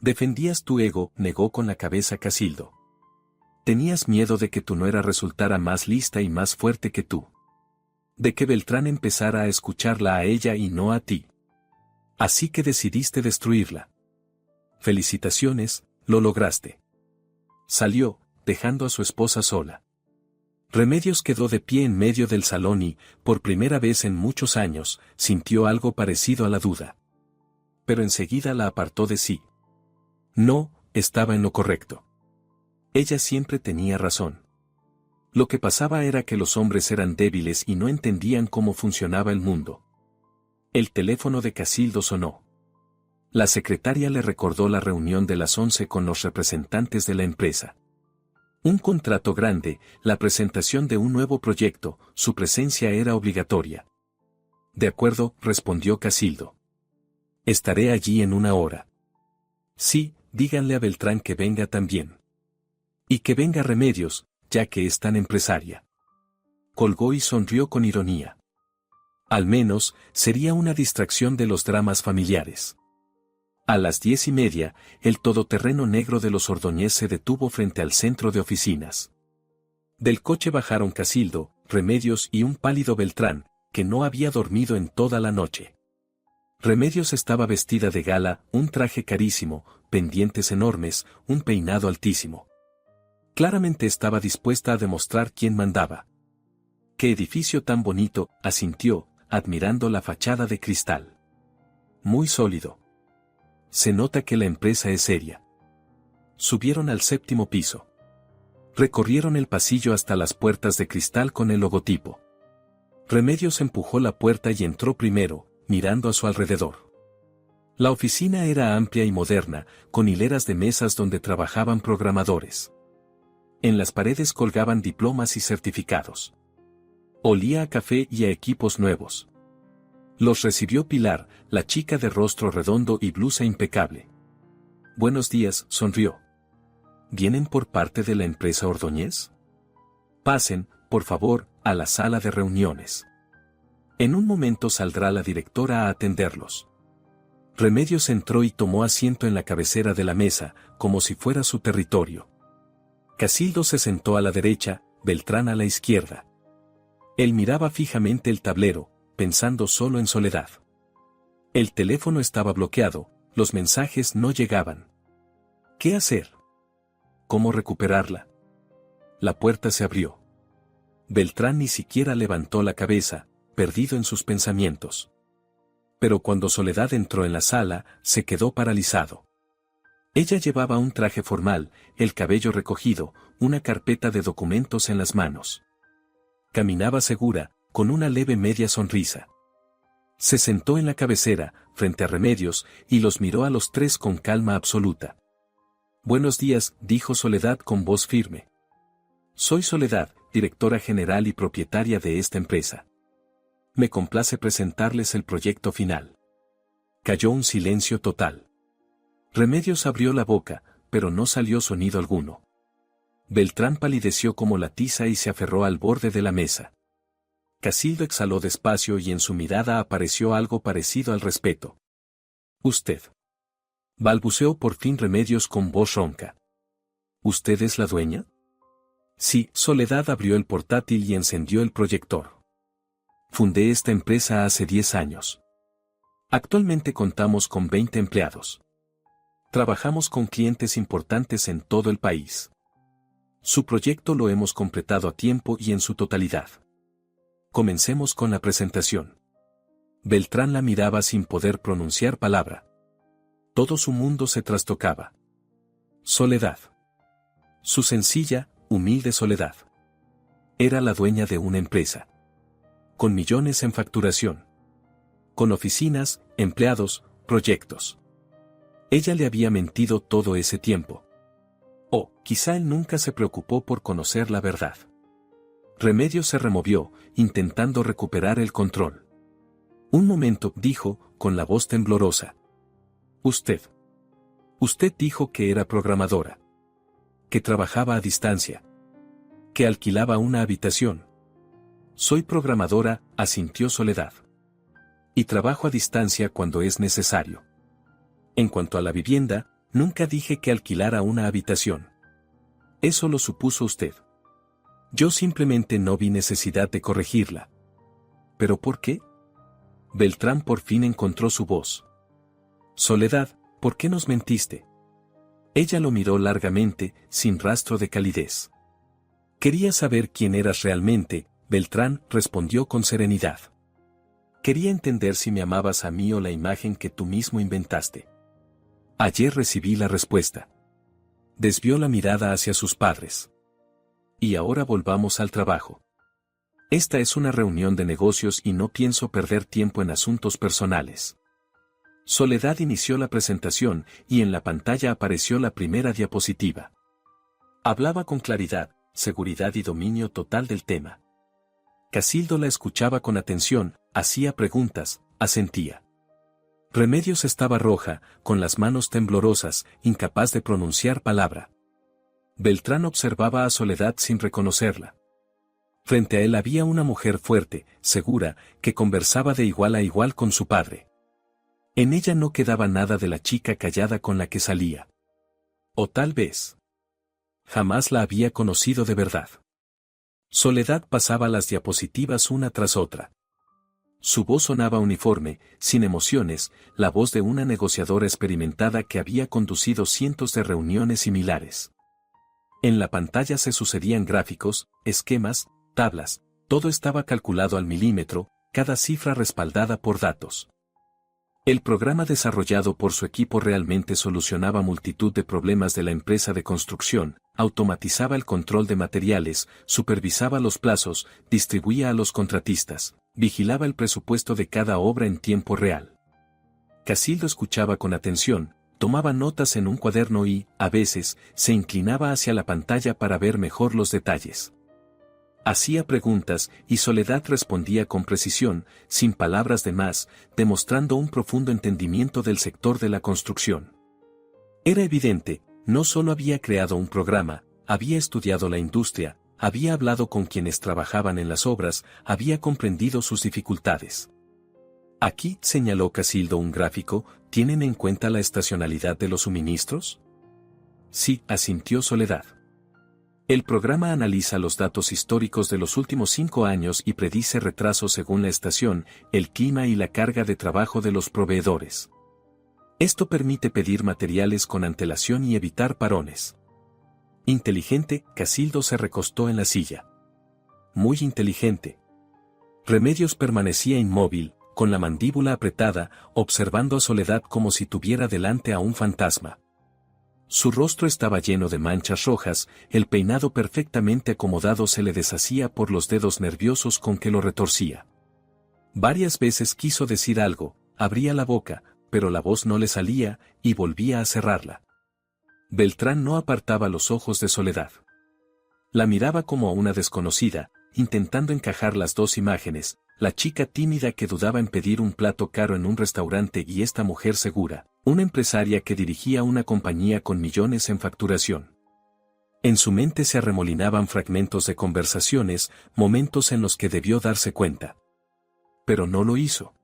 Defendías tu ego, negó con la cabeza Casildo. Tenías miedo de que tu nuera resultara más lista y más fuerte que tú. De que Beltrán empezara a escucharla a ella y no a ti. Así que decidiste destruirla. Felicitaciones, lo lograste. Salió, dejando a su esposa sola. Remedios quedó de pie en medio del salón y, por primera vez en muchos años, sintió algo parecido a la duda. Pero enseguida la apartó de sí. No, estaba en lo correcto. Ella siempre tenía razón. Lo que pasaba era que los hombres eran débiles y no entendían cómo funcionaba el mundo. El teléfono de Casildo sonó. La secretaria le recordó la reunión de las 11 con los representantes de la empresa. Un contrato grande, la presentación de un nuevo proyecto, su presencia era obligatoria. De acuerdo, respondió Casildo. Estaré allí en 1 hora. Sí, díganle a Beltrán que venga también. Y que venga Remedios, ya que es tan empresaria. Colgó y sonrió con ironía. Al menos, sería una distracción de los dramas familiares. A las 10:30, el todoterreno negro de los Ordóñez se detuvo frente al centro de oficinas. Del coche bajaron Casildo, Remedios y un pálido Beltrán, que no había dormido en toda la noche. Remedios estaba vestida de gala, un traje carísimo, pendientes enormes, un peinado altísimo. Claramente estaba dispuesta a demostrar quién mandaba. ¡Qué edificio tan bonito!, asintió, admirando la fachada de cristal. Muy sólido. Se nota que la empresa es seria. Subieron al 7º piso. Recorrieron el pasillo hasta las puertas de cristal con el logotipo. Remedios empujó la puerta y entró primero, mirando a su alrededor. La oficina era amplia y moderna, con hileras de mesas donde trabajaban programadores. En las paredes colgaban diplomas y certificados. Olía a café y a equipos nuevos. Los recibió Pilar, la chica de rostro redondo y blusa impecable. Buenos días, sonrió. ¿Vienen por parte de la empresa Ordóñez? Pasen, por favor, a la sala de reuniones. En un momento saldrá la directora a atenderlos. Remedios entró y tomó asiento en la cabecera de la mesa, como si fuera su territorio. Casildo se sentó a la derecha, Beltrán a la izquierda. Él miraba fijamente el tablero, pensando solo en soledad. El teléfono estaba bloqueado, los mensajes no llegaban. ¿Qué hacer? ¿Cómo recuperarla? La puerta se abrió. Beltrán ni siquiera levantó la cabeza, perdido en sus pensamientos. Pero cuando Soledad entró en la sala, se quedó paralizado. Ella llevaba un traje formal, el cabello recogido, una carpeta de documentos en las manos. Caminaba segura, con una leve media sonrisa. Se sentó en la cabecera, frente a Remedios, y los miró a los tres con calma absoluta. «Buenos días», dijo Soledad con voz firme. «Soy Soledad, directora general y propietaria de esta empresa. Me complace presentarles el proyecto final». Cayó un silencio total. Remedios abrió la boca, pero no salió sonido alguno. Beltrán palideció como la tiza y se aferró al borde de la mesa. Casildo exhaló despacio y en su mirada apareció algo parecido al respeto. «Usted», balbuceó por fin Remedios con voz ronca. «¿Usted es la dueña?» «Sí». Soledad abrió el portátil y encendió el proyector. «Fundé esta empresa hace 10 años. Actualmente contamos con 20 empleados. Trabajamos con clientes importantes en todo el país. Su proyecto lo hemos completado a tiempo y en su totalidad. Comencemos con la presentación». Beltrán la miraba sin poder pronunciar palabra. Todo su mundo se trastocaba. Soledad. Su sencilla, humilde Soledad. Era la dueña de una empresa. Con millones en facturación. Con oficinas, empleados, proyectos. Ella le había mentido todo ese tiempo. O, quizá él nunca se preocupó por conocer la verdad. Remedios se removió, intentando recuperar el control. «Un momento», dijo, con la voz temblorosa. «Usted dijo que era programadora. Que trabajaba a distancia. Que alquilaba una habitación». «Soy programadora», asintió Soledad. «Y trabajo a distancia cuando es necesario. En cuanto a la vivienda, nunca dije que alquilara una habitación. Eso lo supuso usted. Yo simplemente no vi necesidad de corregirla». «¿Pero por qué?». Beltrán por fin encontró su voz. «Soledad, ¿por qué nos mentiste?». Ella lo miró largamente, sin rastro de calidez. «Quería saber quién eras realmente», Beltrán respondió con serenidad. «Quería entender si me amabas a mí o la imagen que tú mismo inventaste». «Ayer recibí la respuesta». Desvió la mirada hacia sus padres. «Y ahora volvamos al trabajo. Esta es una reunión de negocios y no pienso perder tiempo en asuntos personales». Soledad inició la presentación y en la pantalla apareció la primera diapositiva. Hablaba con claridad, seguridad y dominio total del tema. Casildo la escuchaba con atención, hacía preguntas, asentía. Remedios estaba roja, con las manos temblorosas, incapaz de pronunciar palabra. Beltrán observaba a Soledad sin reconocerla. Frente a él había una mujer fuerte, segura, que conversaba de igual a igual con su padre. En ella no quedaba nada de la chica callada con la que salía. O tal vez jamás la había conocido de verdad. Soledad pasaba las diapositivas una tras otra. Su voz sonaba uniforme, sin emociones, la voz de una negociadora experimentada que había conducido cientos de reuniones similares. En la pantalla se sucedían gráficos, esquemas, tablas, todo estaba calculado al milímetro, cada cifra respaldada por datos. El programa desarrollado por su equipo realmente solucionaba multitud de problemas de la empresa de construcción, automatizaba el control de materiales, supervisaba los plazos, distribuía a los contratistas, vigilaba el presupuesto de cada obra en tiempo real. Casildo escuchaba con atención, tomaba notas en un cuaderno y, a veces, se inclinaba hacia la pantalla para ver mejor los detalles. Hacía preguntas y Soledad respondía con precisión, sin palabras de más, demostrando un profundo entendimiento del sector de la construcción. Era evidente, no solo había creado un programa, había estudiado la industria, había hablado con quienes trabajaban en las obras, había comprendido sus dificultades. Aquí, señaló Casildo un gráfico, ¿tienen en cuenta la estacionalidad de los suministros? Sí, asintió Soledad. El programa analiza los datos históricos de los últimos 5 años y predice retrasos según la estación, el clima y la carga de trabajo de los proveedores. Esto permite pedir materiales con antelación y evitar parones. Inteligente, Casildo se recostó en la silla. Muy inteligente. Remedios permanecía inmóvil, con la mandíbula apretada, observando a Soledad como si tuviera delante a un fantasma. Su rostro estaba lleno de manchas rojas, el peinado perfectamente acomodado se le deshacía por los dedos nerviosos con que lo retorcía. Varias veces quiso decir algo, abría la boca, pero la voz no le salía, y volvía a cerrarla. Beltrán no apartaba los ojos de Soledad. La miraba como a una desconocida, intentando encajar las dos imágenes, la chica tímida que dudaba en pedir un plato caro en un restaurante y esta mujer segura, una empresaria que dirigía una compañía con millones en facturación. En su mente se arremolinaban fragmentos de conversaciones, momentos en los que debió darse cuenta. Pero no lo hizo.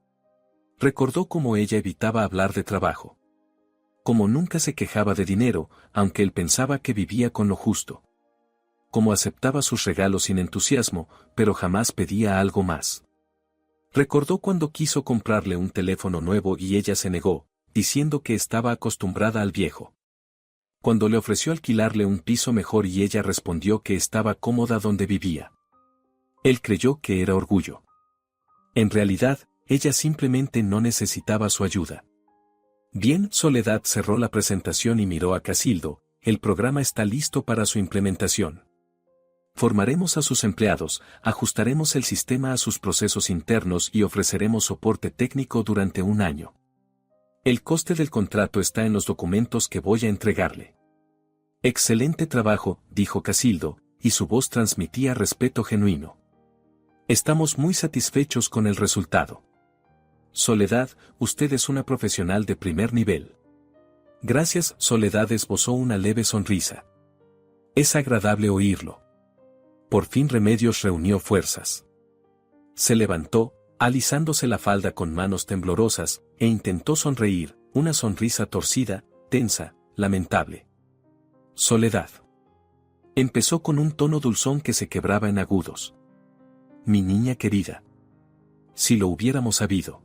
Recordó cómo ella evitaba hablar de trabajo. Cómo nunca se quejaba de dinero, aunque él pensaba que vivía con lo justo. Cómo aceptaba sus regalos sin entusiasmo, pero jamás pedía algo más. Recordó cuando quiso comprarle un teléfono nuevo y ella se negó, diciendo que estaba acostumbrada al viejo. Cuando le ofreció alquilarle un piso mejor y ella respondió que estaba cómoda donde vivía. Él creyó que era orgullo. En realidad, ella simplemente no necesitaba su ayuda. Bien, Soledad cerró la presentación y miró a Casildo, el programa está listo para su implementación. Formaremos a sus empleados, ajustaremos el sistema a sus procesos internos y ofreceremos soporte técnico durante un año. El coste del contrato está en los documentos que voy a entregarle. Excelente trabajo, dijo Casildo, y su voz transmitía respeto genuino. Estamos muy satisfechos con el resultado. Soledad, usted es una profesional de primer nivel. Gracias, Soledad esbozó una leve sonrisa. Es agradable oírlo. Por fin Remedios reunió fuerzas. Se levantó, alisándose la falda con manos temblorosas, e intentó sonreír, una sonrisa torcida, tensa, lamentable. Soledad. Empezó con un tono dulzón que se quebraba en agudos. Mi niña querida. Si lo hubiéramos sabido.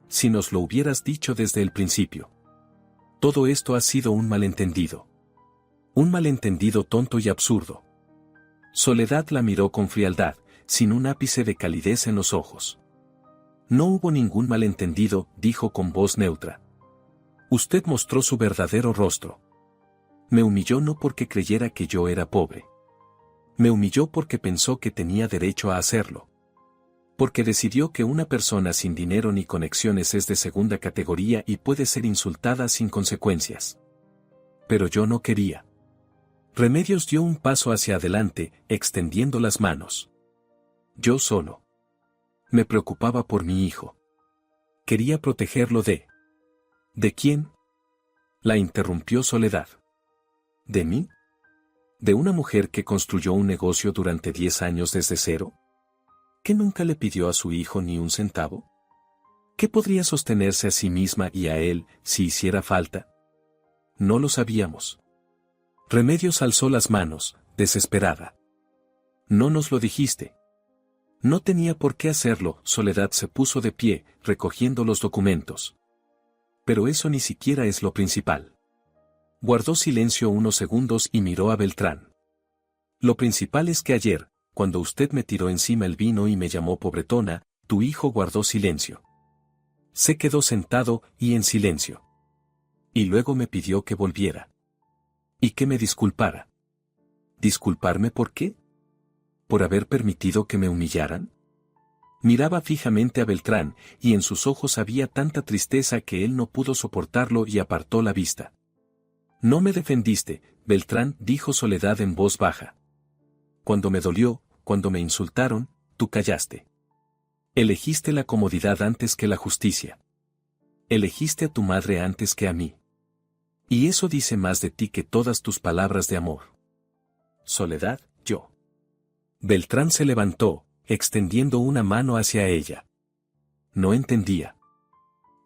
Si nos lo hubieras dicho desde el principio. Todo esto ha sido un malentendido. Un malentendido tonto y absurdo. Soledad la miró con frialdad, sin un ápice de calidez en los ojos. No hubo ningún malentendido, dijo con voz neutra. Usted mostró su verdadero rostro. Me humilló no porque creyera que yo era pobre. Me humilló porque pensó que tenía derecho a hacerlo. Porque decidió que una persona sin dinero ni conexiones es de segunda categoría y puede ser insultada sin consecuencias. Pero yo no quería. Remedios dio un paso hacia adelante, extendiendo las manos. Yo solo. Me preocupaba por mi hijo. Quería protegerlo de... ¿De quién? La interrumpió Soledad. ¿De mí? ¿De una mujer que construyó un negocio durante 10 años desde cero? ¿Que nunca le pidió a su hijo ni un centavo? ¿Que podría sostenerse a sí misma y a él, si hiciera falta? No lo sabíamos. Remedios alzó las manos, desesperada. No nos lo dijiste. No tenía por qué hacerlo, Soledad se puso de pie, recogiendo los documentos. Pero eso ni siquiera es lo principal. Guardó silencio unos segundos y miró a Beltrán. Lo principal es que ayer, cuando usted me tiró encima el vino y me llamó pobretona, tu hijo guardó silencio. Se quedó sentado y en silencio. Y luego me pidió que volviera. Y que me disculpara. ¿Disculparme por qué? ¿Por haber permitido que me humillaran? Miraba fijamente a Beltrán, y en sus ojos había tanta tristeza que él no pudo soportarlo y apartó la vista. No me defendiste, Beltrán, dijo Soledad en voz baja. Cuando me dolió, cuando me insultaron, tú callaste. Elegiste la comodidad antes que la justicia. Elegiste a tu madre antes que a mí. Y eso dice más de ti que todas tus palabras de amor. Soledad, yo. Beltrán se levantó, extendiendo una mano hacia ella. No entendía.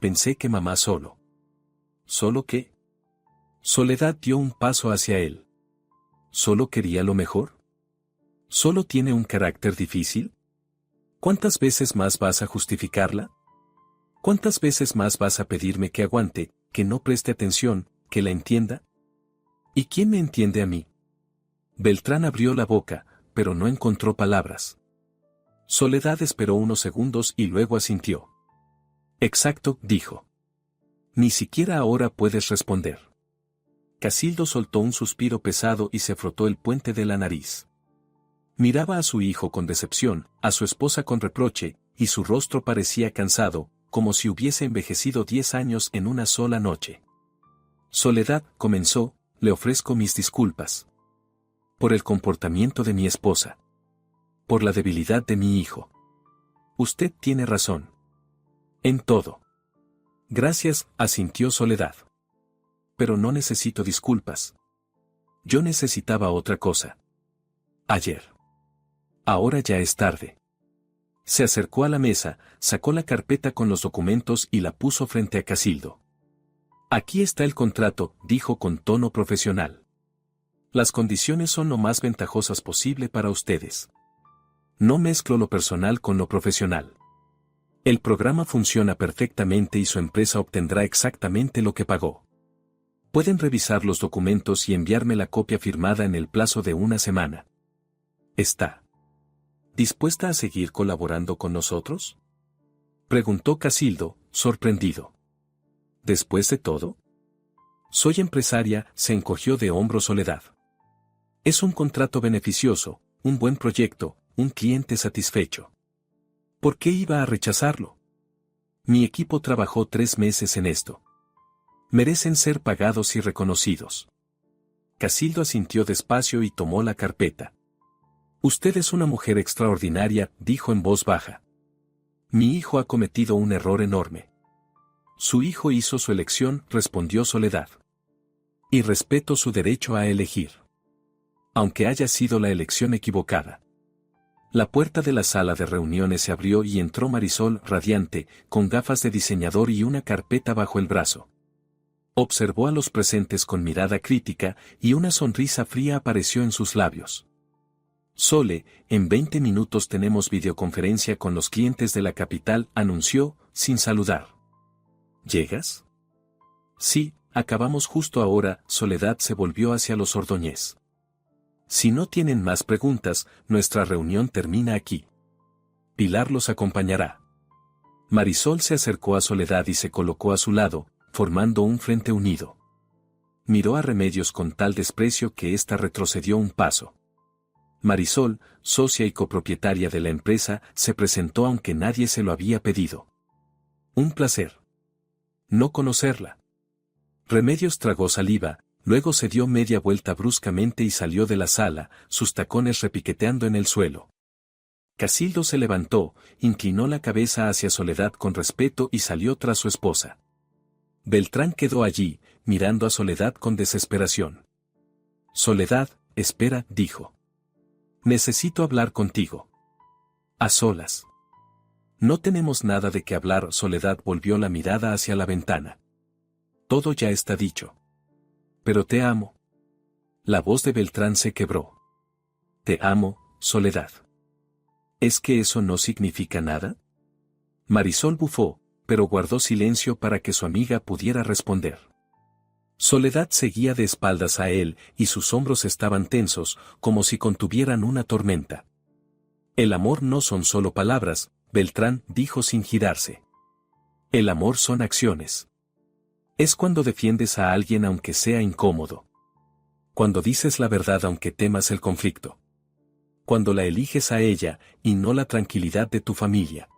Pensé que mamá solo. ¿Solo qué? Soledad dio un paso hacia él. ¿Solo quería lo mejor? ¿Solo tiene un carácter difícil? ¿Cuántas veces más vas a justificarla? ¿Cuántas veces más vas a pedirme que aguante, que no preste atención, que la entienda? ¿Y quién me entiende a mí? Beltrán abrió la boca, pero no encontró palabras. Soledad esperó unos segundos y luego asintió. Exacto, dijo. Ni siquiera ahora puedes responder. Casildo soltó un suspiro pesado y se frotó el puente de la nariz. Miraba a su hijo con decepción, a su esposa con reproche, y su rostro parecía cansado, como si hubiese envejecido 10 años en una sola noche. Soledad, comenzó, le ofrezco mis disculpas. Por el comportamiento de mi esposa. Por la debilidad de mi hijo. Usted tiene razón. En todo. Gracias, asintió Soledad. Pero no necesito disculpas. Yo necesitaba otra cosa. Ayer. Ahora ya es tarde. Se acercó a la mesa, sacó la carpeta con los documentos y la puso frente a Casildo. Aquí está el contrato, dijo con tono profesional. Las condiciones son lo más ventajosas posible para ustedes. No mezclo lo personal con lo profesional. El programa funciona perfectamente y su empresa obtendrá exactamente lo que pagó. Pueden revisar los documentos y enviarme la copia firmada en el plazo de una semana. ¿Está dispuesta a seguir colaborando con nosotros?, preguntó Casildo, sorprendido. ¿Después de todo? Soy empresaria, se encogió de hombros Soledad. Es un contrato beneficioso, un buen proyecto, un cliente satisfecho. ¿Por qué iba a rechazarlo? Mi equipo trabajó 3 meses en esto. Merecen ser pagados y reconocidos. Casildo asintió despacio y tomó la carpeta. Usted es una mujer extraordinaria, dijo en voz baja. Mi hijo ha cometido un error enorme. Su hijo hizo su elección, respondió Soledad. Y respeto su derecho a elegir. Aunque haya sido la elección equivocada. La puerta de la sala de reuniones se abrió y entró Marisol, radiante, con gafas de diseñador y una carpeta bajo el brazo. Observó a los presentes con mirada crítica y una sonrisa fría apareció en sus labios. Sole, en 20 minutos tenemos videoconferencia con los clientes de la capital, anunció, sin saludar. ¿Llegas? Sí, acabamos justo ahora. Soledad se volvió hacia los Ordóñez. Si no tienen más preguntas, nuestra reunión termina aquí. Pilar los acompañará. Marisol se acercó a Soledad y se colocó a su lado, formando un frente unido. Miró a Remedios con tal desprecio que ésta retrocedió un paso. Marisol, socia y copropietaria de la empresa, se presentó aunque nadie se lo había pedido. Un placer. No conocerla. Remedios tragó saliva, luego se dio media vuelta bruscamente y salió de la sala, sus tacones repiqueteando en el suelo. Casildo se levantó, inclinó la cabeza hacia Soledad con respeto y salió tras su esposa. Beltrán quedó allí, mirando a Soledad con desesperación. Soledad, espera, dijo. Necesito hablar contigo. A solas. No tenemos nada de qué hablar. Soledad volvió la mirada hacia la ventana. Todo ya está dicho. Pero te amo. La voz de Beltrán se quebró. Te amo, Soledad. ¿Es que eso no significa nada? Marisol bufó, pero guardó silencio para que su amiga pudiera responder. Soledad seguía de espaldas a él y sus hombros estaban tensos, como si contuvieran una tormenta. El amor no son solo palabras, Beltrán dijo sin girarse. El amor son acciones. Es cuando defiendes a alguien aunque sea incómodo. Cuando dices la verdad aunque temas el conflicto. Cuando la eliges a ella y no la tranquilidad de tu familia.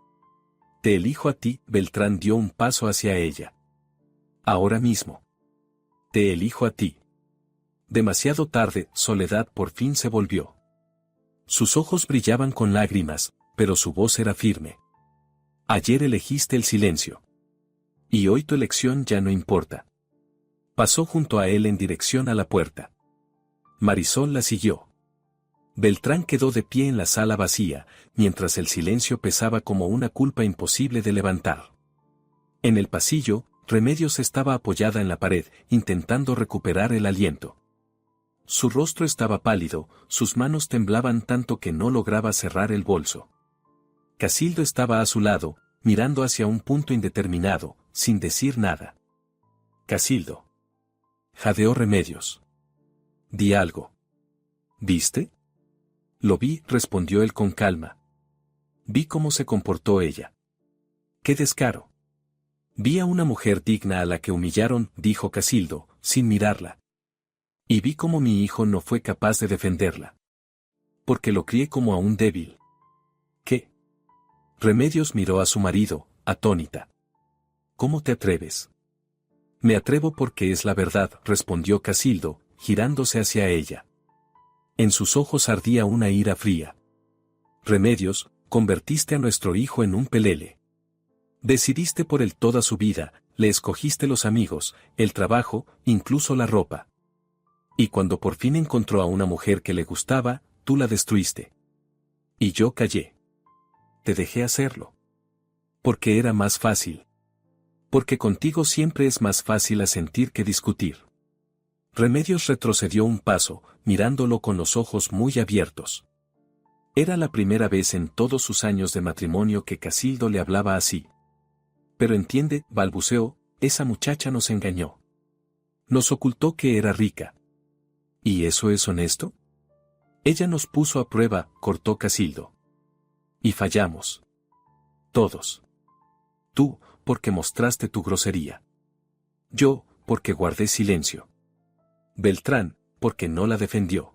Te elijo a ti. Beltrán dio un paso hacia ella. Ahora mismo. Te elijo a ti. Demasiado tarde. Soledad por fin se volvió. Sus ojos brillaban con lágrimas, pero su voz era firme. Ayer elegiste el silencio. Y hoy tu elección ya no importa. Pasó junto a él en dirección a la puerta. Marisol la siguió. Beltrán quedó de pie en la sala vacía, mientras el silencio pesaba como una culpa imposible de levantar. En el pasillo, Remedios estaba apoyada en la pared, intentando recuperar el aliento. Su rostro estaba pálido, sus manos temblaban tanto que no lograba cerrar el bolso. Casildo estaba a su lado, mirando hacia un punto indeterminado, sin decir nada. Casildo. Jadeó Remedios. Di algo. ¿Viste? Lo vi, respondió él con calma. Vi cómo se comportó ella. ¡Qué descaro! Vi a una mujer digna a la que humillaron, dijo Casildo, sin mirarla. Y vi cómo mi hijo no fue capaz de defenderla. Porque lo crié como a un débil. ¿Qué? Remedios miró a su marido, atónita. ¿Cómo te atreves? Me atrevo porque es la verdad, respondió Casildo, girándose hacia ella. En sus ojos ardía una ira fría. Remedios, convertiste a nuestro hijo en un pelele. Decidiste por él toda su vida, le escogiste los amigos, el trabajo, incluso la ropa. Y cuando por fin encontró a una mujer que le gustaba, tú la destruiste. Y yo callé. Te dejé hacerlo. Porque era más fácil. Porque contigo siempre es más fácil asentir que discutir. Remedios retrocedió un paso, mirándolo con los ojos muy abiertos. Era la primera vez en todos sus años de matrimonio que Casildo le hablaba así. Pero entiende, balbuceó, esa muchacha nos engañó. Nos ocultó que era rica. ¿Y eso es honesto? Ella nos puso a prueba, cortó Casildo. Y fallamos. Todos. Tú, porque mostraste tu grosería. Yo, porque guardé silencio. Beltrán, porque no la defendió.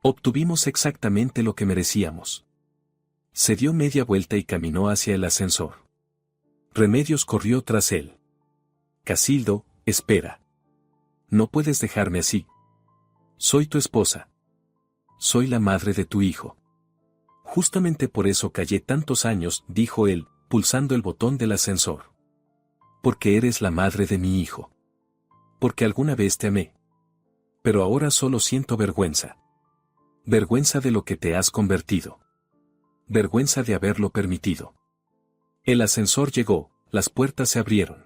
Obtuvimos exactamente lo que merecíamos. Se dio media vuelta y caminó hacia el ascensor. Remedios corrió tras él. Casildo, espera. No puedes dejarme así. Soy tu esposa. Soy la madre de tu hijo. Justamente por eso callé tantos años, dijo él, pulsando el botón del ascensor. Porque eres la madre de mi hijo. Porque alguna vez te amé. Pero ahora solo siento vergüenza. Vergüenza de lo que te has convertido. Vergüenza de haberlo permitido. El ascensor llegó, las puertas se abrieron.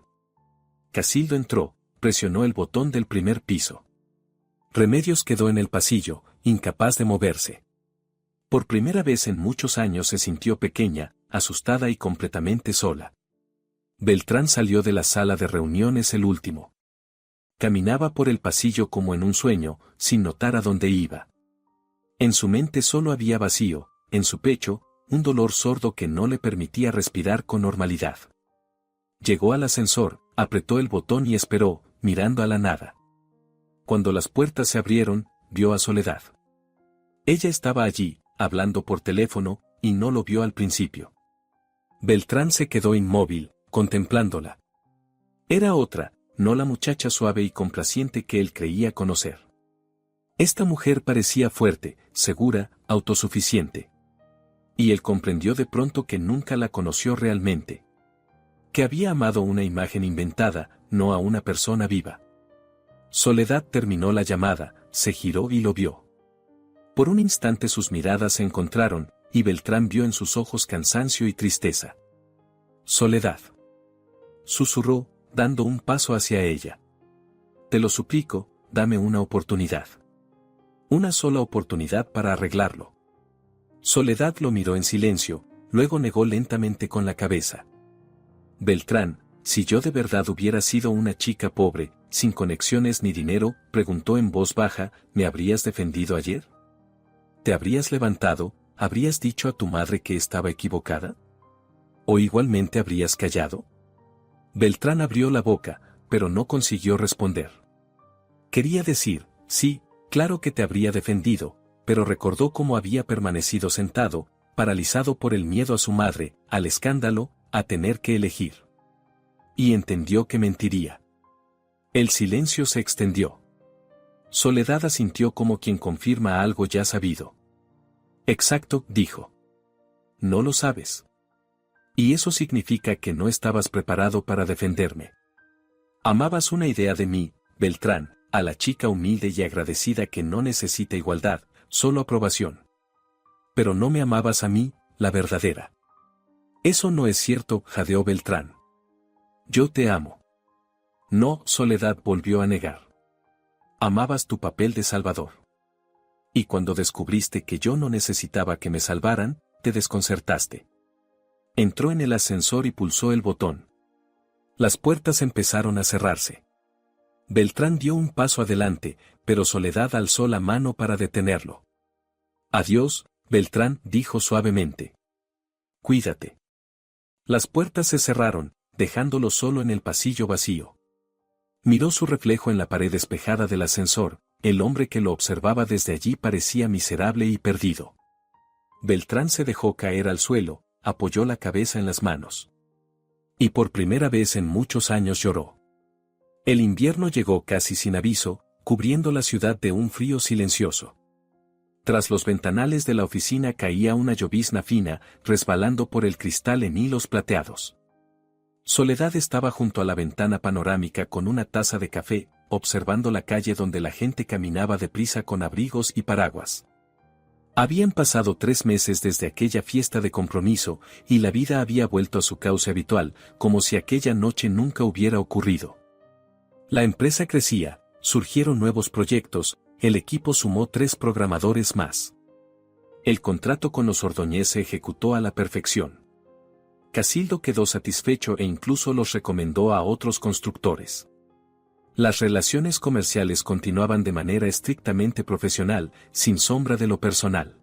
Casildo entró, presionó el botón del primer piso. Remedios quedó en el pasillo, incapaz de moverse. Por primera vez en muchos años se sintió pequeña, asustada y completamente sola. Beltrán salió de la sala de reuniones el último. Caminaba por el pasillo como en un sueño, sin notar a dónde iba. En su mente solo había vacío, en su pecho, un dolor sordo que no le permitía respirar con normalidad. Llegó al ascensor, apretó el botón y esperó, mirando a la nada. Cuando las puertas se abrieron, vio a Soledad. Ella estaba allí, hablando por teléfono, y no lo vio al principio. Beltrán se quedó inmóvil, contemplándola. Era otra, no la muchacha suave y complaciente que él creía conocer. Esta mujer parecía fuerte, segura, autosuficiente. Y él comprendió de pronto que nunca la conoció realmente. Que había amado una imagen inventada, no a una persona viva. Soledad terminó la llamada, se giró y lo vio. Por un instante sus miradas se encontraron, y Beltrán vio en sus ojos cansancio y tristeza. Soledad. Susurró, dando un paso hacia ella. Te lo suplico, dame una oportunidad. Una sola oportunidad para arreglarlo. Soledad lo miró en silencio, luego negó lentamente con la cabeza. Beltrán, si yo de verdad hubiera sido una chica pobre, sin conexiones ni dinero, preguntó en voz baja, ¿me habrías defendido ayer? ¿Te habrías levantado, habrías dicho a tu madre que estaba equivocada? ¿O igualmente habrías callado? Beltrán abrió la boca, pero no consiguió responder. Quería decir, sí, claro que te habría defendido, pero recordó cómo había permanecido sentado, paralizado por el miedo a su madre, al escándalo, a tener que elegir. Y entendió que mentiría. El silencio se extendió. Soledad asintió como quien confirma algo ya sabido. Exacto, dijo. No lo sabes. Y eso significa que no estabas preparado para defenderme. Amabas una idea de mí, Beltrán, a la chica humilde y agradecida que no necesita igualdad, solo aprobación. Pero no me amabas a mí, la verdadera. Eso no es cierto, jadeó Beltrán. Yo te amo. No, Soledad volvió a negar. Amabas tu papel de salvador. Y cuando descubriste que yo no necesitaba que me salvaran, te desconcertaste. Entró en el ascensor y pulsó el botón. Las puertas empezaron a cerrarse. Beltrán dio un paso adelante, pero Soledad alzó la mano para detenerlo. Adiós, Beltrán, dijo suavemente. Cuídate. Las puertas se cerraron, dejándolo solo en el pasillo vacío. Miró su reflejo en la pared despejada del ascensor, el hombre que lo observaba desde allí parecía miserable y perdido. Beltrán se dejó caer al suelo, apoyó la cabeza en las manos. Y por primera vez en muchos años lloró. El invierno llegó casi sin aviso, cubriendo la ciudad de un frío silencioso. Tras los ventanales de la oficina caía una llovizna fina, resbalando por el cristal en hilos plateados. Soledad estaba junto a la ventana panorámica con una taza de café, observando la calle donde la gente caminaba deprisa con abrigos y paraguas. Habían pasado 3 meses desde aquella fiesta de compromiso, y la vida había vuelto a su cauce habitual, como si aquella noche nunca hubiera ocurrido. La empresa crecía, surgieron nuevos proyectos, el equipo sumó 3 programadores más. El contrato con los Ordóñez se ejecutó a la perfección. Casildo quedó satisfecho e incluso los recomendó a otros constructores. Las relaciones comerciales continuaban de manera estrictamente profesional, sin sombra de lo personal.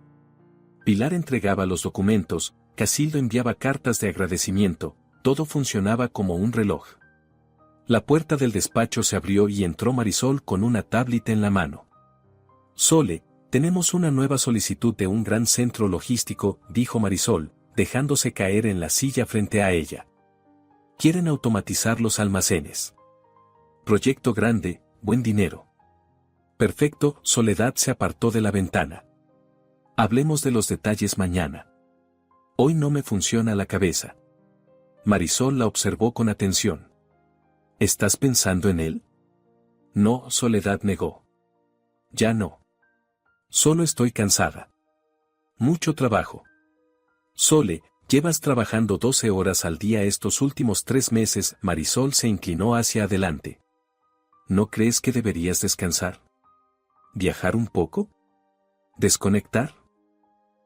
Pilar entregaba los documentos, Casildo enviaba cartas de agradecimiento, todo funcionaba como un reloj. La puerta del despacho se abrió y entró Marisol con una tablet en la mano. Sole, tenemos una nueva solicitud de un gran centro logístico, dijo Marisol, dejándose caer en la silla frente a ella. Quieren automatizar los almacenes. Proyecto grande, buen dinero. Perfecto, Soledad se apartó de la ventana. Hablemos de los detalles mañana. Hoy no me funciona la cabeza. Marisol la observó con atención. ¿Estás pensando en él? No, Soledad negó. Ya no. Solo estoy cansada. Mucho trabajo. Sole, llevas trabajando 12 horas al día estos últimos 3 meses. Marisol se inclinó hacia adelante. ¿No crees que deberías descansar? ¿Viajar un poco? ¿Desconectar?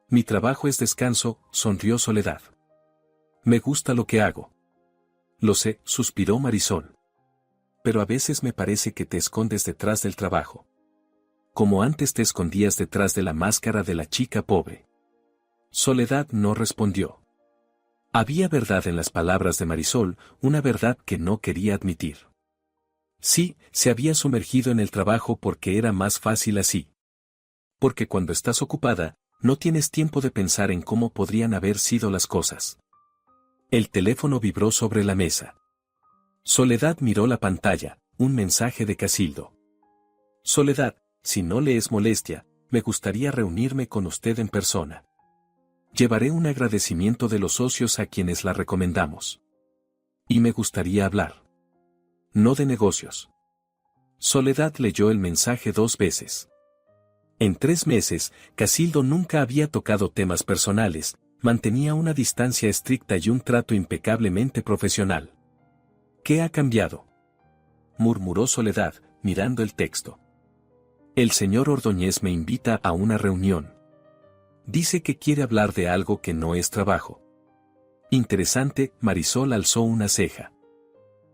Mi trabajo es descanso, sonrió Soledad. Me gusta lo que hago. Lo sé, suspiró Marisol. Pero a veces me parece que te escondes detrás del trabajo. Como antes te escondías detrás de la máscara de la chica pobre. Soledad no respondió. Había verdad en las palabras de Marisol, una verdad que no quería admitir. Sí, se había sumergido en el trabajo porque era más fácil así. Porque cuando estás ocupada, no tienes tiempo de pensar en cómo podrían haber sido las cosas. El teléfono vibró sobre la mesa. Soledad miró la pantalla, un mensaje de Casildo. Soledad, si no le es molestia, me gustaría reunirme con usted en persona. Llevaré un agradecimiento de los socios a quienes la recomendamos. Y me gustaría hablar. No de negocios. Soledad leyó el mensaje 2 veces. En 3 meses, Casildo nunca había tocado temas personales, mantenía una distancia estricta y un trato impecablemente profesional. ¿Qué ha cambiado?, murmuró Soledad, mirando el texto. El señor Ordóñez me invita a una reunión. Dice que quiere hablar de algo que no es trabajo. Interesante, Marisol alzó una ceja.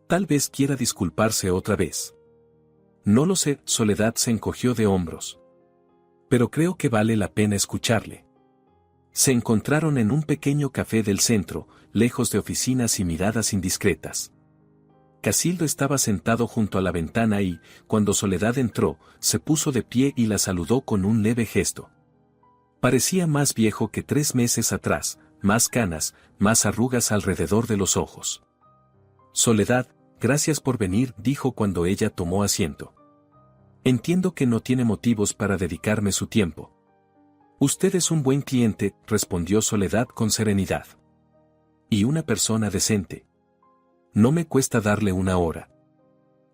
Tal vez quiera disculparse otra vez. No lo sé, Soledad se encogió de hombros. Pero creo que vale la pena escucharle. Se encontraron en un pequeño café del centro, lejos de oficinas y miradas indiscretas. Casildo estaba sentado junto a la ventana y, cuando Soledad entró, se puso de pie y la saludó con un leve gesto. Parecía más viejo que 3 meses atrás, más canas, más arrugas alrededor de los ojos. Soledad, gracias por venir, dijo cuando ella tomó asiento. Entiendo que no tiene motivos para dedicarme su tiempo. Usted es un buen cliente, respondió Soledad con serenidad. Y una persona decente. No me cuesta darle una hora.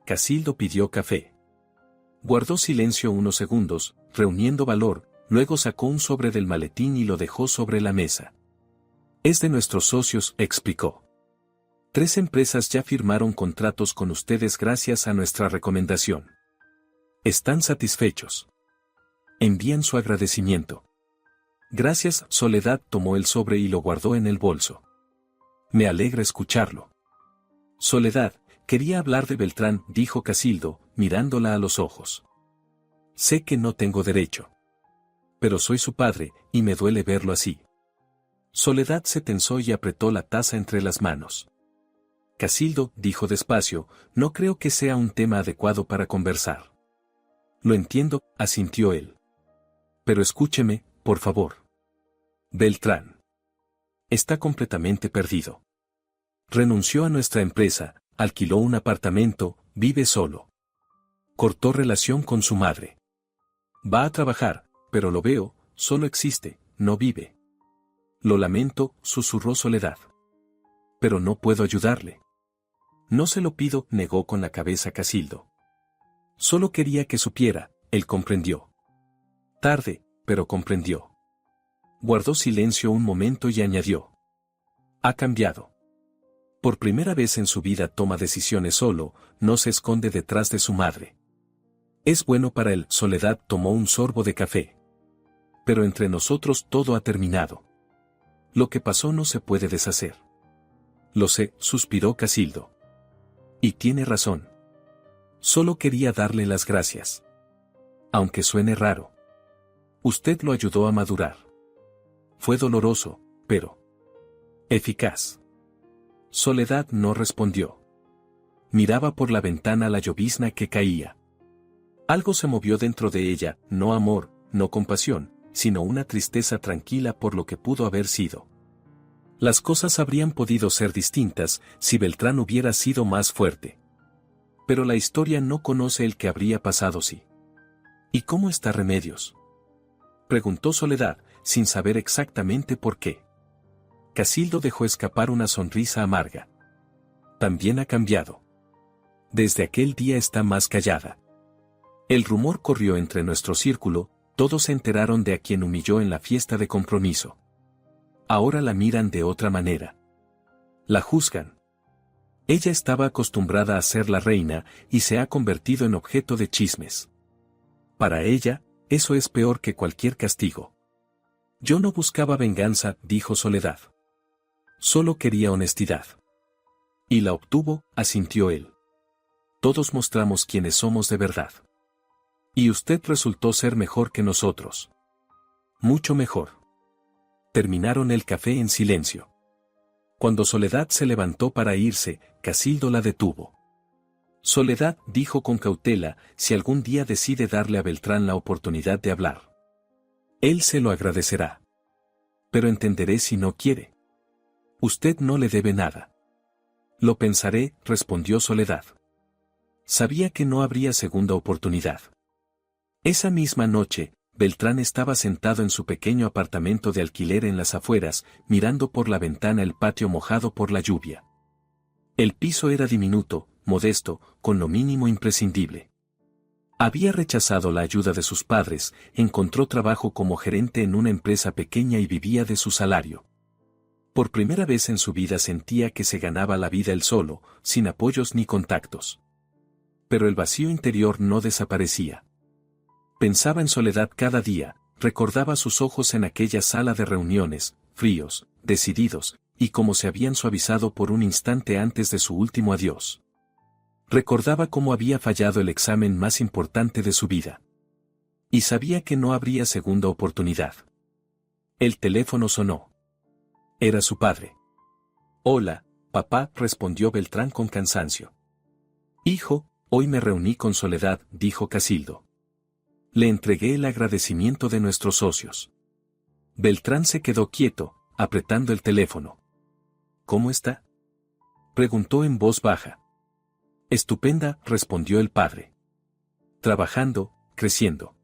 Casildo pidió café. Guardó silencio unos segundos, reuniendo valor, luego sacó un sobre del maletín y lo dejó sobre la mesa. Es de nuestros socios, explicó. 3 empresas ya firmaron contratos con ustedes gracias a nuestra recomendación. ¿Están satisfechos? Envían su agradecimiento. Gracias, Soledad tomó el sobre y lo guardó en el bolso. Me alegra escucharlo. Soledad, quería hablar de Beltrán, dijo Casildo, mirándola a los ojos. Sé que no tengo derecho. Pero soy su padre, y me duele verlo así. Soledad se tensó y apretó la taza entre las manos. Casildo, dijo despacio, no creo que sea un tema adecuado para conversar. Lo entiendo, asintió él. Pero escúcheme, por favor. Beltrán. Está completamente perdido. Renunció a nuestra empresa, alquiló un apartamento, vive solo. Cortó relación con su madre. Va a trabajar, pero lo veo, solo existe, no vive. Lo lamento, susurró Soledad. Pero no puedo ayudarle. No se lo pido, negó con la cabeza Casildo. Solo quería que supiera, él comprendió. Tarde, pero comprendió. Guardó silencio un momento y añadió. Ha cambiado. Por primera vez en su vida toma decisiones solo, no se esconde detrás de su madre. Es bueno para él. Soledad tomó un sorbo de café. Pero entre nosotros todo ha terminado. Lo que pasó no se puede deshacer. Lo sé, suspiró Casildo. Y tiene razón. Solo quería darle las gracias. Aunque suene raro. Usted lo ayudó a madurar. Fue doloroso, pero eficaz. Soledad no respondió. Miraba por la ventana la llovizna que caía. Algo se movió dentro de ella, no amor, no compasión, sino una tristeza tranquila por lo que pudo haber sido. Las cosas habrían podido ser distintas si Beltrán hubiera sido más fuerte. Pero la historia no conoce el que habría pasado si. ¿Y cómo está Remedios?, preguntó Soledad, sin saber exactamente por qué. Casildo dejó escapar una sonrisa amarga. También ha cambiado. Desde aquel día está más callada. El rumor corrió entre nuestro círculo, todos se enteraron de a quien humilló en la fiesta de compromiso. Ahora la miran de otra manera. La juzgan. Ella estaba acostumbrada a ser la reina y se ha convertido en objeto de chismes. Para ella, eso es peor que cualquier castigo. Yo no buscaba venganza, dijo Soledad. Solo quería honestidad. Y la obtuvo, asintió él. Todos mostramos quiénes somos de verdad. Y usted resultó ser mejor que nosotros. Mucho mejor. Terminaron el café en silencio. Cuando Soledad se levantó para irse, Casildo la detuvo. Soledad, dijo con cautela, si algún día decide darle a Beltrán la oportunidad de hablar. Él se lo agradecerá. Pero entenderé si no quiere. Usted no le debe nada. Lo pensaré, respondió Soledad. Sabía que no habría segunda oportunidad. Esa misma noche, Beltrán estaba sentado en su pequeño apartamento de alquiler en las afueras, mirando por la ventana el patio mojado por la lluvia. El piso era diminuto, modesto, con lo mínimo imprescindible. Había rechazado la ayuda de sus padres, encontró trabajo como gerente en una empresa pequeña y vivía de su salario. Por primera vez en su vida sentía que se ganaba la vida él solo, sin apoyos ni contactos. Pero el vacío interior no desaparecía. Pensaba en Soledad cada día, recordaba sus ojos en aquella sala de reuniones, fríos, decididos, y como se habían suavizado por un instante antes de su último adiós. Recordaba cómo había fallado el examen más importante de su vida. Y sabía que no habría segunda oportunidad. El teléfono sonó. Era su padre. Hola, papá, respondió Beltrán con cansancio. Hijo, hoy me reuní con Soledad, dijo Casildo. Le entregué el agradecimiento de nuestros socios. Beltrán se quedó quieto, apretando el teléfono. ¿Cómo está?, preguntó en voz baja. Estupenda, respondió el padre. Trabajando, creciendo.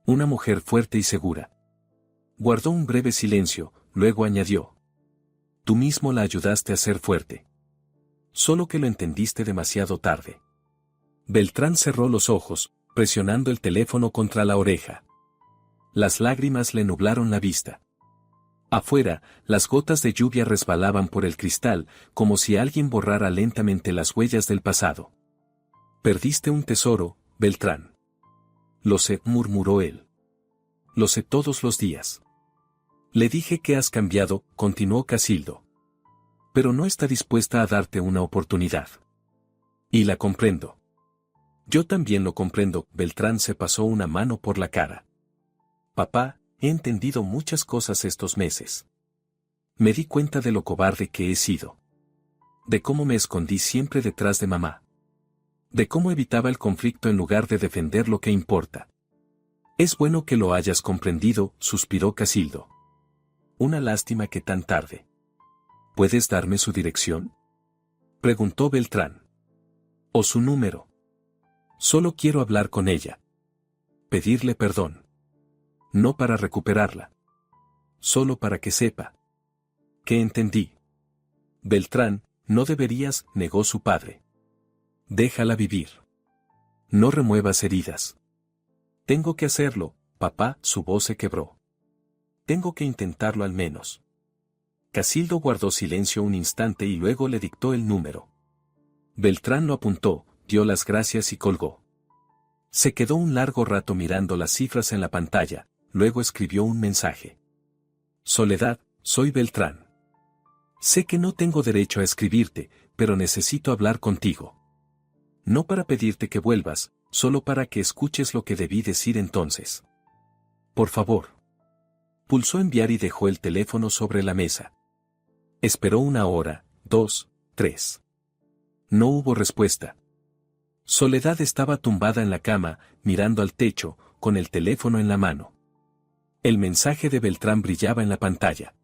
Una mujer fuerte y segura. Guardó un breve silencio, luego añadió. Tú mismo la ayudaste a ser fuerte. Solo que lo entendiste demasiado tarde. Beltrán cerró los ojos, presionando el teléfono contra la oreja. Las lágrimas le nublaron la vista. Afuera, las gotas de lluvia resbalaban por el cristal, como si alguien borrara lentamente las huellas del pasado. Perdiste un tesoro, Beltrán. Lo sé, murmuró él. Lo sé todos los días. Le dije que has cambiado, continuó Casildo. Pero no está dispuesta a darte una oportunidad. Y la comprendo. Yo también lo comprendo, Beltrán se pasó una mano por la cara. Papá, he entendido muchas cosas estos meses. Me di cuenta de lo cobarde que he sido. De cómo me escondí siempre detrás de mamá. De cómo evitaba el conflicto en lugar de defender lo que importa. Es bueno que lo hayas comprendido, suspiró Casildo. Una lástima que tan tarde. ¿Puedes darme su dirección?, preguntó Beltrán. ¿O su número? Solo quiero hablar con ella. Pedirle perdón. No para recuperarla. Solo para que sepa. Que entendí. Beltrán, no deberías, negó su padre. Déjala vivir. No remuevas heridas. Tengo que hacerlo, papá, su voz se quebró. Tengo que intentarlo al menos. Casildo guardó silencio un instante y luego le dictó el número. Beltrán lo apuntó, dio las gracias y colgó. Se quedó un largo rato mirando las cifras en la pantalla, luego escribió un mensaje. Soledad, soy Beltrán. Sé que no tengo derecho a escribirte, pero necesito hablar contigo. No para pedirte que vuelvas, solo para que escuches lo que debí decir entonces. Por favor. Pulsó enviar y dejó el teléfono sobre la mesa. Esperó 1 hora, 2, 3. No hubo respuesta. Soledad estaba tumbada en la cama, mirando al techo, con el teléfono en la mano. El mensaje de Beltrán brillaba en la pantalla.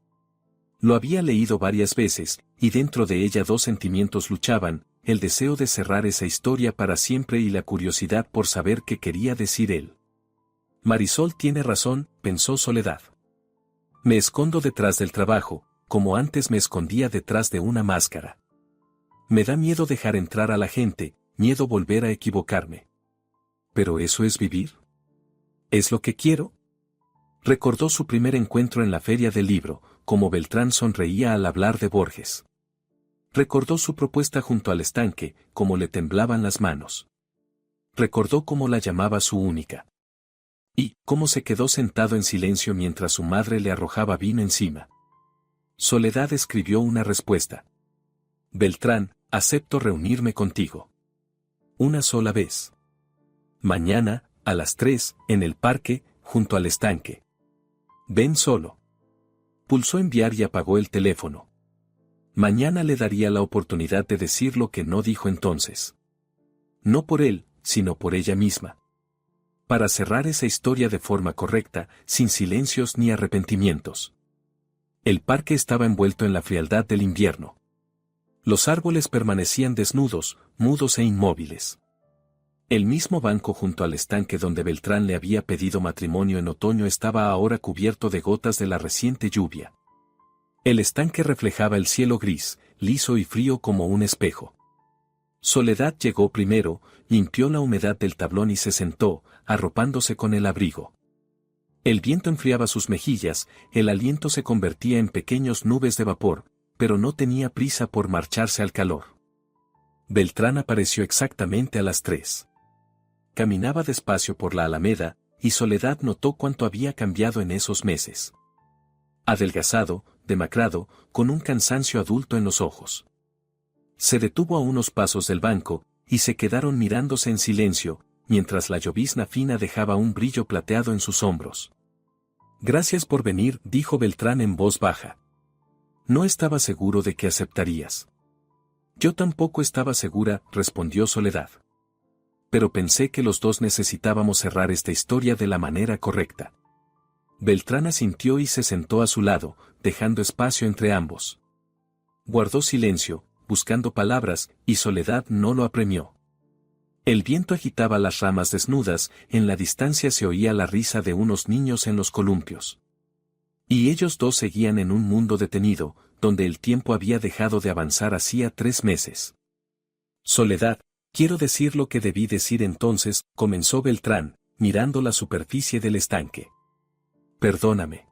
Lo había leído varias veces, y dentro de ella dos sentimientos luchaban, el deseo de cerrar esa historia para siempre y la curiosidad por saber qué quería decir él. Marisol tiene razón, pensó Soledad. Me escondo detrás del trabajo, como antes me escondía detrás de una máscara. Me da miedo dejar entrar a la gente, miedo volver a equivocarme. ¿Pero eso es vivir? ¿Es lo que quiero? Recordó su primer encuentro en la feria del libro, como Beltrán sonreía al hablar de Borges. Recordó su propuesta junto al estanque, cómo le temblaban las manos. Recordó cómo la llamaba su única. Y cómo se quedó sentado en silencio mientras su madre le arrojaba vino encima. Soledad escribió una respuesta. Beltrán, acepto reunirme contigo. Una sola vez. Mañana, a las 3, en el parque, junto al estanque. Ven solo. Pulsó enviar y apagó el teléfono. Mañana le daría la oportunidad de decir lo que no dijo entonces. No por él, sino por ella misma. Para cerrar esa historia de forma correcta, sin silencios ni arrepentimientos. El parque estaba envuelto en la frialdad del invierno. Los árboles permanecían desnudos, mudos e inmóviles. El mismo banco junto al estanque donde Beltrán le había pedido matrimonio en otoño estaba ahora cubierto de gotas de la reciente lluvia. El estanque reflejaba el cielo gris, liso y frío como un espejo. Soledad llegó primero, limpió la humedad del tablón y se sentó, arropándose con el abrigo. El viento enfriaba sus mejillas, el aliento se convertía en pequeñas nubes de vapor, pero no tenía prisa por marcharse al calor. Beltrán apareció exactamente a las 3. Caminaba despacio por la alameda, y Soledad notó cuánto había cambiado en esos meses. Adelgazado, demacrado, con un cansancio adulto en los ojos. Se detuvo a unos pasos del banco, y se quedaron mirándose en silencio, mientras la llovizna fina dejaba un brillo plateado en sus hombros. Gracias por venir, dijo Beltrán en voz baja. No estaba seguro de que aceptarías. Yo tampoco estaba segura, respondió Soledad. Pero pensé que los dos necesitábamos cerrar esta historia de la manera correcta. Beltrán asintió y se sentó a su lado, dejando espacio entre ambos. Guardó silencio, buscando palabras, y Soledad no lo apremió. El viento agitaba las ramas desnudas, en la distancia se oía la risa de unos niños en los columpios. Y ellos dos seguían en un mundo detenido, donde el tiempo había dejado de avanzar hacía 3 meses. Soledad, quiero decir lo que debí decir entonces, comenzó Beltrán, mirando la superficie del estanque. Perdóname.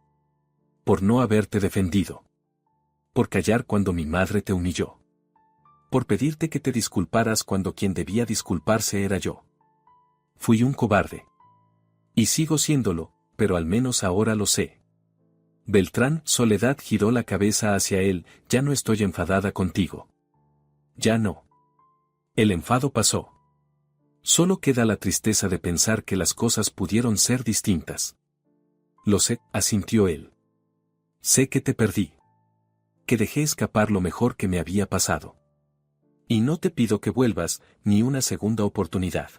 Por no haberte defendido. Por callar cuando mi madre te humilló. Por pedirte que te disculparas cuando quien debía disculparse era yo. Fui un cobarde. Y sigo siéndolo, pero al menos ahora lo sé. Beltrán, Soledad giró la cabeza hacia él, ya no estoy enfadada contigo. Ya no. El enfado pasó. Solo queda la tristeza de pensar que las cosas pudieron ser distintas. Lo sé, asintió él. Sé que te perdí. Que dejé escapar lo mejor que me había pasado. Y no te pido que vuelvas, ni una segunda oportunidad.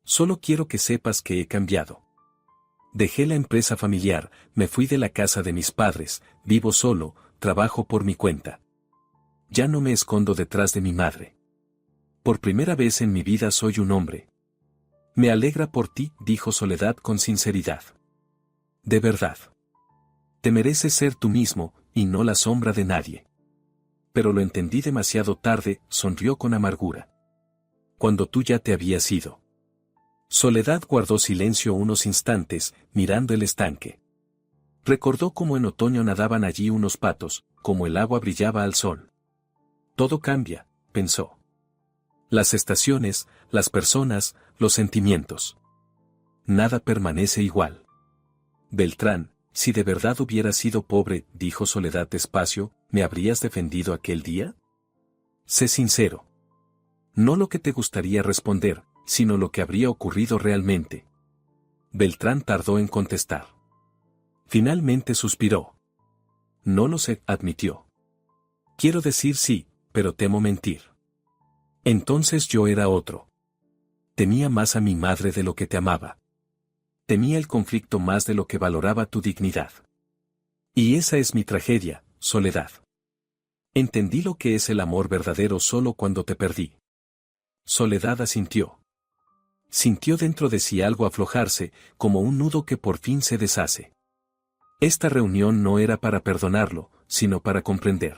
Solo quiero que sepas que he cambiado. Dejé la empresa familiar, me fui de la casa de mis padres, vivo solo, trabajo por mi cuenta. Ya no me escondo detrás de mi madre. Por primera vez en mi vida soy un hombre. Me alegra por ti, dijo Soledad con sinceridad. De verdad. Te mereces ser tú mismo, y no la sombra de nadie. Pero lo entendí demasiado tarde, sonrió con amargura. Cuando tú ya te habías ido. Soledad guardó silencio unos instantes, mirando el estanque. Recordó cómo en otoño nadaban allí unos patos, cómo el agua brillaba al sol. Todo cambia, pensó. Las estaciones, las personas, los sentimientos. Nada permanece igual. Beltrán, si de verdad hubieras sido pobre, dijo Soledad despacio, ¿me habrías defendido aquel día? Sé sincero. No lo que te gustaría responder, sino lo que habría ocurrido realmente. Beltrán tardó en contestar. Finalmente suspiró. No lo sé, admitió. Quiero decir sí, pero temo mentir. Entonces yo era otro. Temía más a mi madre de lo que te amaba. Temía el conflicto más de lo que valoraba tu dignidad. Y esa es mi tragedia, Soledad. Entendí lo que es el amor verdadero solo cuando te perdí. Soledad asintió. Sintió dentro de sí algo aflojarse, como un nudo que por fin se deshace. Esta reunión no era para perdonarlo, sino para comprender.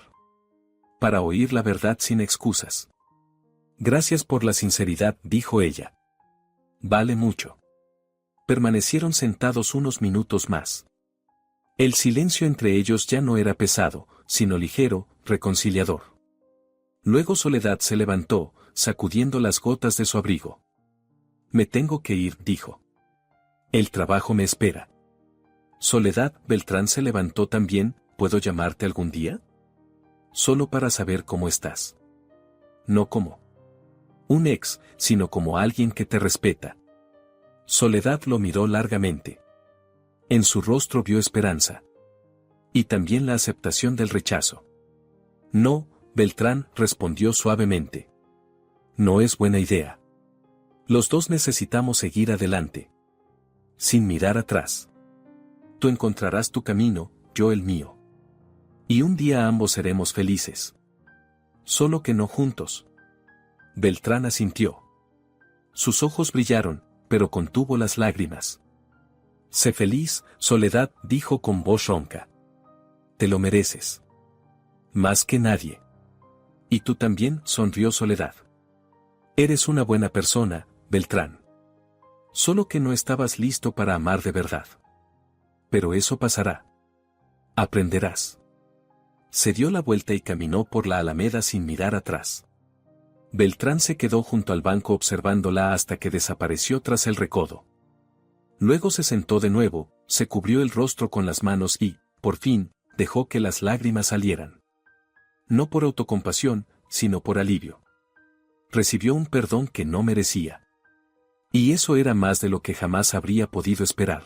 Para oír la verdad sin excusas. Gracias por la sinceridad, dijo ella. Vale mucho. Permanecieron sentados unos minutos más. El silencio entre ellos ya no era pesado, sino ligero, reconciliador. Luego Soledad se levantó, sacudiendo las gotas de su abrigo. Me tengo que ir, dijo. El trabajo me espera. Soledad, Beltrán se levantó también, ¿puedo llamarte algún día? Solo para saber cómo estás. No como un ex, sino como alguien que te respeta. Soledad lo miró largamente. En su rostro vio esperanza. Y también la aceptación del rechazo. No, Beltrán, respondió suavemente. No es buena idea. Los dos necesitamos seguir adelante. Sin mirar atrás. Tú encontrarás tu camino, yo el mío. Y un día ambos seremos felices. Solo que no juntos. Beltrán asintió. Sus ojos brillaron, pero contuvo las lágrimas. Sé feliz, Soledad, dijo con voz ronca. Te lo mereces. Más que nadie. Y tú también, sonrió Soledad. Eres una buena persona, Beltrán. Solo que no estabas listo para amar de verdad. Pero eso pasará. Aprenderás. Se dio la vuelta y caminó por la alameda sin mirar atrás. Beltrán se quedó junto al banco observándola hasta que desapareció tras el recodo. Luego se sentó de nuevo, se cubrió el rostro con las manos y, por fin, dejó que las lágrimas salieran. No por autocompasión, sino por alivio. Recibió un perdón que no merecía. Y eso era más de lo que jamás habría podido esperar.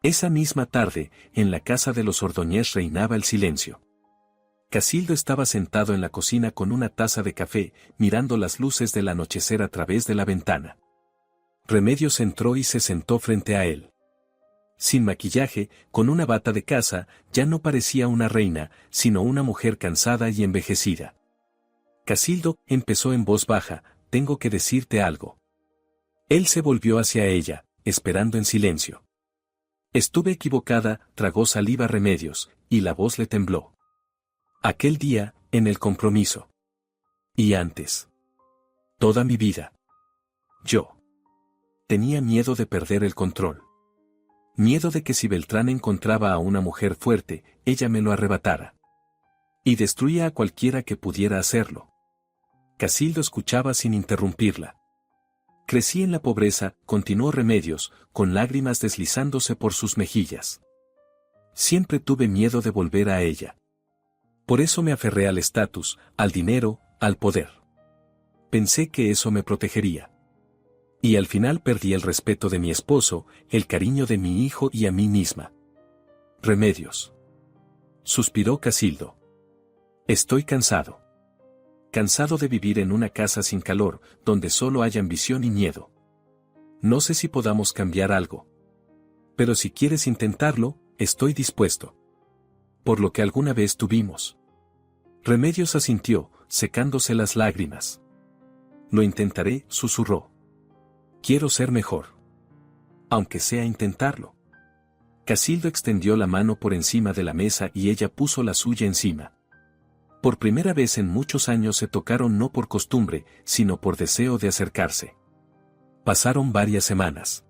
Esa misma tarde, en la casa de los Ordóñez reinaba el silencio. Casildo estaba sentado en la cocina con una taza de café, mirando las luces del anochecer a través de la ventana. Remedios entró y se sentó frente a él. Sin maquillaje, con una bata de casa, ya no parecía una reina, sino una mujer cansada y envejecida. Casildo, empezó en voz baja, tengo que decirte algo. Él se volvió hacia ella, esperando en silencio. Estuve equivocada, tragó saliva Remedios, y la voz le tembló. Aquel día, en el compromiso. Y antes. Toda mi vida. Yo. Tenía miedo de perder el control. Miedo de que si Beltrán encontraba a una mujer fuerte, ella me lo arrebatara. Y destruía a cualquiera que pudiera hacerlo. Casildo escuchaba sin interrumpirla. Crecí en la pobreza, continuó Remedios, con lágrimas deslizándose por sus mejillas. Siempre tuve miedo de volver a ella. Por eso me aferré al estatus, al dinero, al poder. Pensé que eso me protegería. Y al final perdí el respeto de mi esposo, el cariño de mi hijo y a mí misma. Remedios. Suspiró Casildo. Estoy cansado. Cansado de vivir en una casa sin calor, donde solo hay ambición y miedo. No sé si podamos cambiar algo. Pero si quieres intentarlo, estoy dispuesto. Por lo que alguna vez tuvimos. Remedios asintió, secándose las lágrimas. Lo intentaré, susurró. Quiero ser mejor. Aunque sea intentarlo. Casildo extendió la mano por encima de la mesa y ella puso la suya encima. Por primera vez en muchos años se tocaron no por costumbre, sino por deseo de acercarse. Pasaron varias semanas.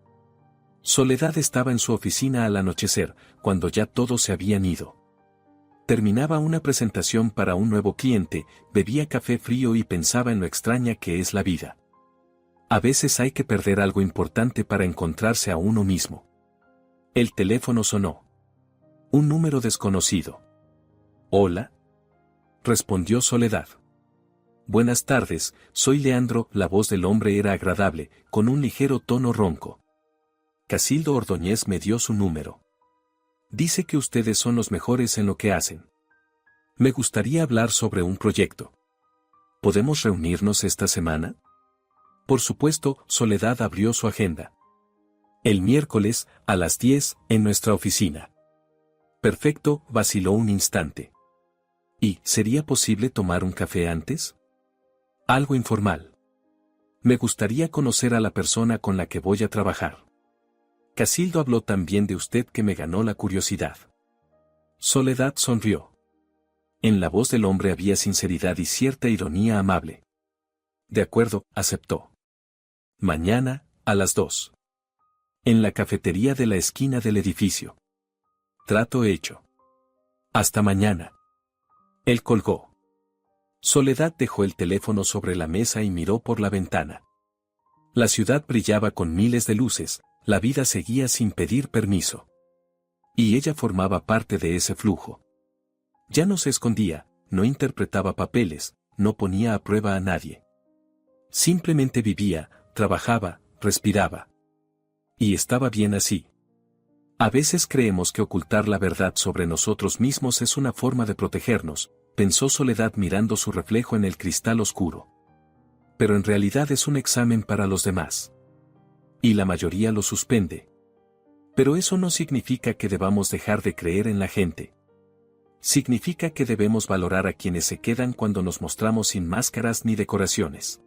Soledad estaba en su oficina al anochecer, cuando ya todos se habían ido. Terminaba una presentación para un nuevo cliente, bebía café frío y pensaba en lo extraña que es la vida. A veces hay que perder algo importante para encontrarse a uno mismo. El teléfono sonó. Un número desconocido. «Hola», respondió Soledad. «Buenas tardes, soy Leandro». La voz del hombre era agradable, con un ligero tono ronco. Casildo Ordóñez me dio su número. Dice que ustedes son los mejores en lo que hacen. Me gustaría hablar sobre un proyecto. ¿Podemos reunirnos esta semana? Por supuesto, Soledad abrió su agenda. El miércoles, a las 10, en nuestra oficina. Perfecto, vaciló un instante. ¿Y sería posible tomar un café antes? Algo informal. Me gustaría conocer a la persona con la que voy a trabajar. Casildo habló tan bien de usted que me ganó la curiosidad. Soledad sonrió. En la voz del hombre había sinceridad y cierta ironía amable. De acuerdo, aceptó. Mañana, a las 2. En la cafetería de la esquina del edificio. Trato hecho. Hasta mañana. Él colgó. Soledad dejó el teléfono sobre la mesa y miró por la ventana. La ciudad brillaba con miles de luces, la vida seguía sin pedir permiso. Y ella formaba parte de ese flujo. Ya no se escondía, no interpretaba papeles, no ponía a prueba a nadie. Simplemente vivía, trabajaba, respiraba. Y estaba bien así. A veces creemos que ocultar la verdad sobre nosotros mismos es una forma de protegernos, pensó Soledad mirando su reflejo en el cristal oscuro. Pero en realidad es un examen para los demás. Y la mayoría lo suspende. Pero eso no significa que debamos dejar de creer en la gente. Significa que debemos valorar a quienes se quedan cuando nos mostramos sin máscaras ni decoraciones.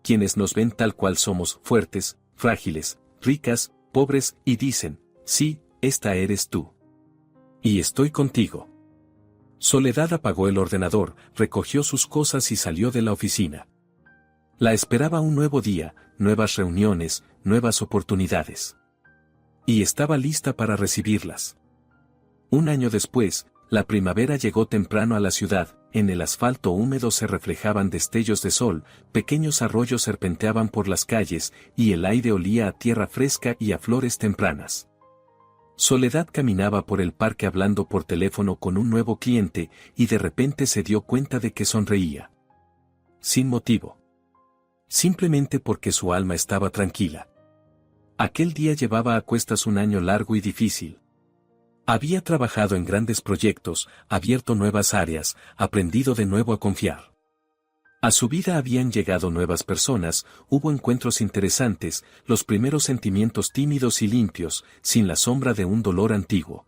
Quienes nos ven tal cual somos, fuertes, frágiles, ricas, pobres, y dicen, sí, esta eres tú. Y estoy contigo. Soledad apagó el ordenador, recogió sus cosas y salió de la oficina. La esperaba un nuevo día, nuevas reuniones, nuevas oportunidades. Y estaba lista para recibirlas. Un año después, la primavera llegó temprano a la ciudad, en el asfalto húmedo se reflejaban destellos de sol, pequeños arroyos serpenteaban por las calles, y el aire olía a tierra fresca y a flores tempranas. Soledad caminaba por el parque hablando por teléfono con un nuevo cliente, y de repente se dio cuenta de que sonreía. Sin motivo. Simplemente porque su alma estaba tranquila. Aquel día llevaba a cuestas un año largo y difícil. Había trabajado en grandes proyectos, abierto nuevas áreas, aprendido de nuevo a confiar. A su vida habían llegado nuevas personas, hubo encuentros interesantes, los primeros sentimientos tímidos y limpios, sin la sombra de un dolor antiguo.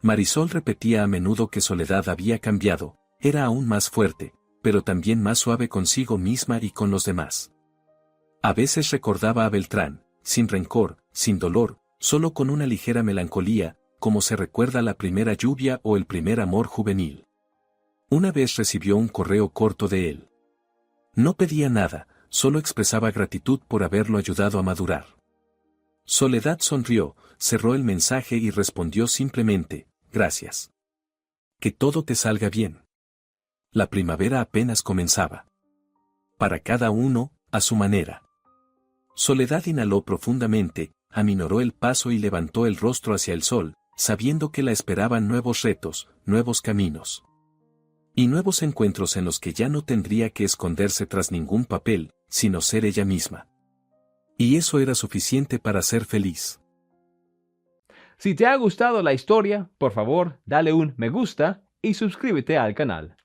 Marisol repetía a menudo que Soledad había cambiado, era aún más fuerte, pero también más suave consigo misma y con los demás. A veces recordaba a Beltrán, sin rencor, sin dolor, solo con una ligera melancolía, como se recuerda la primera lluvia o el primer amor juvenil. Una vez recibió un correo corto de él. No pedía nada, solo expresaba gratitud por haberlo ayudado a madurar. Soledad sonrió, cerró el mensaje y respondió simplemente, gracias. Que todo te salga bien. La primavera apenas comenzaba. Para cada uno, a su manera. Soledad inhaló profundamente, aminoró el paso y levantó el rostro hacia el sol, sabiendo que la esperaban nuevos retos, nuevos caminos. Y nuevos encuentros en los que ya no tendría que esconderse tras ningún papel, sino ser ella misma. Y eso era suficiente para ser feliz. Si te ha gustado la historia, por favor, dale un me gusta y suscríbete al canal.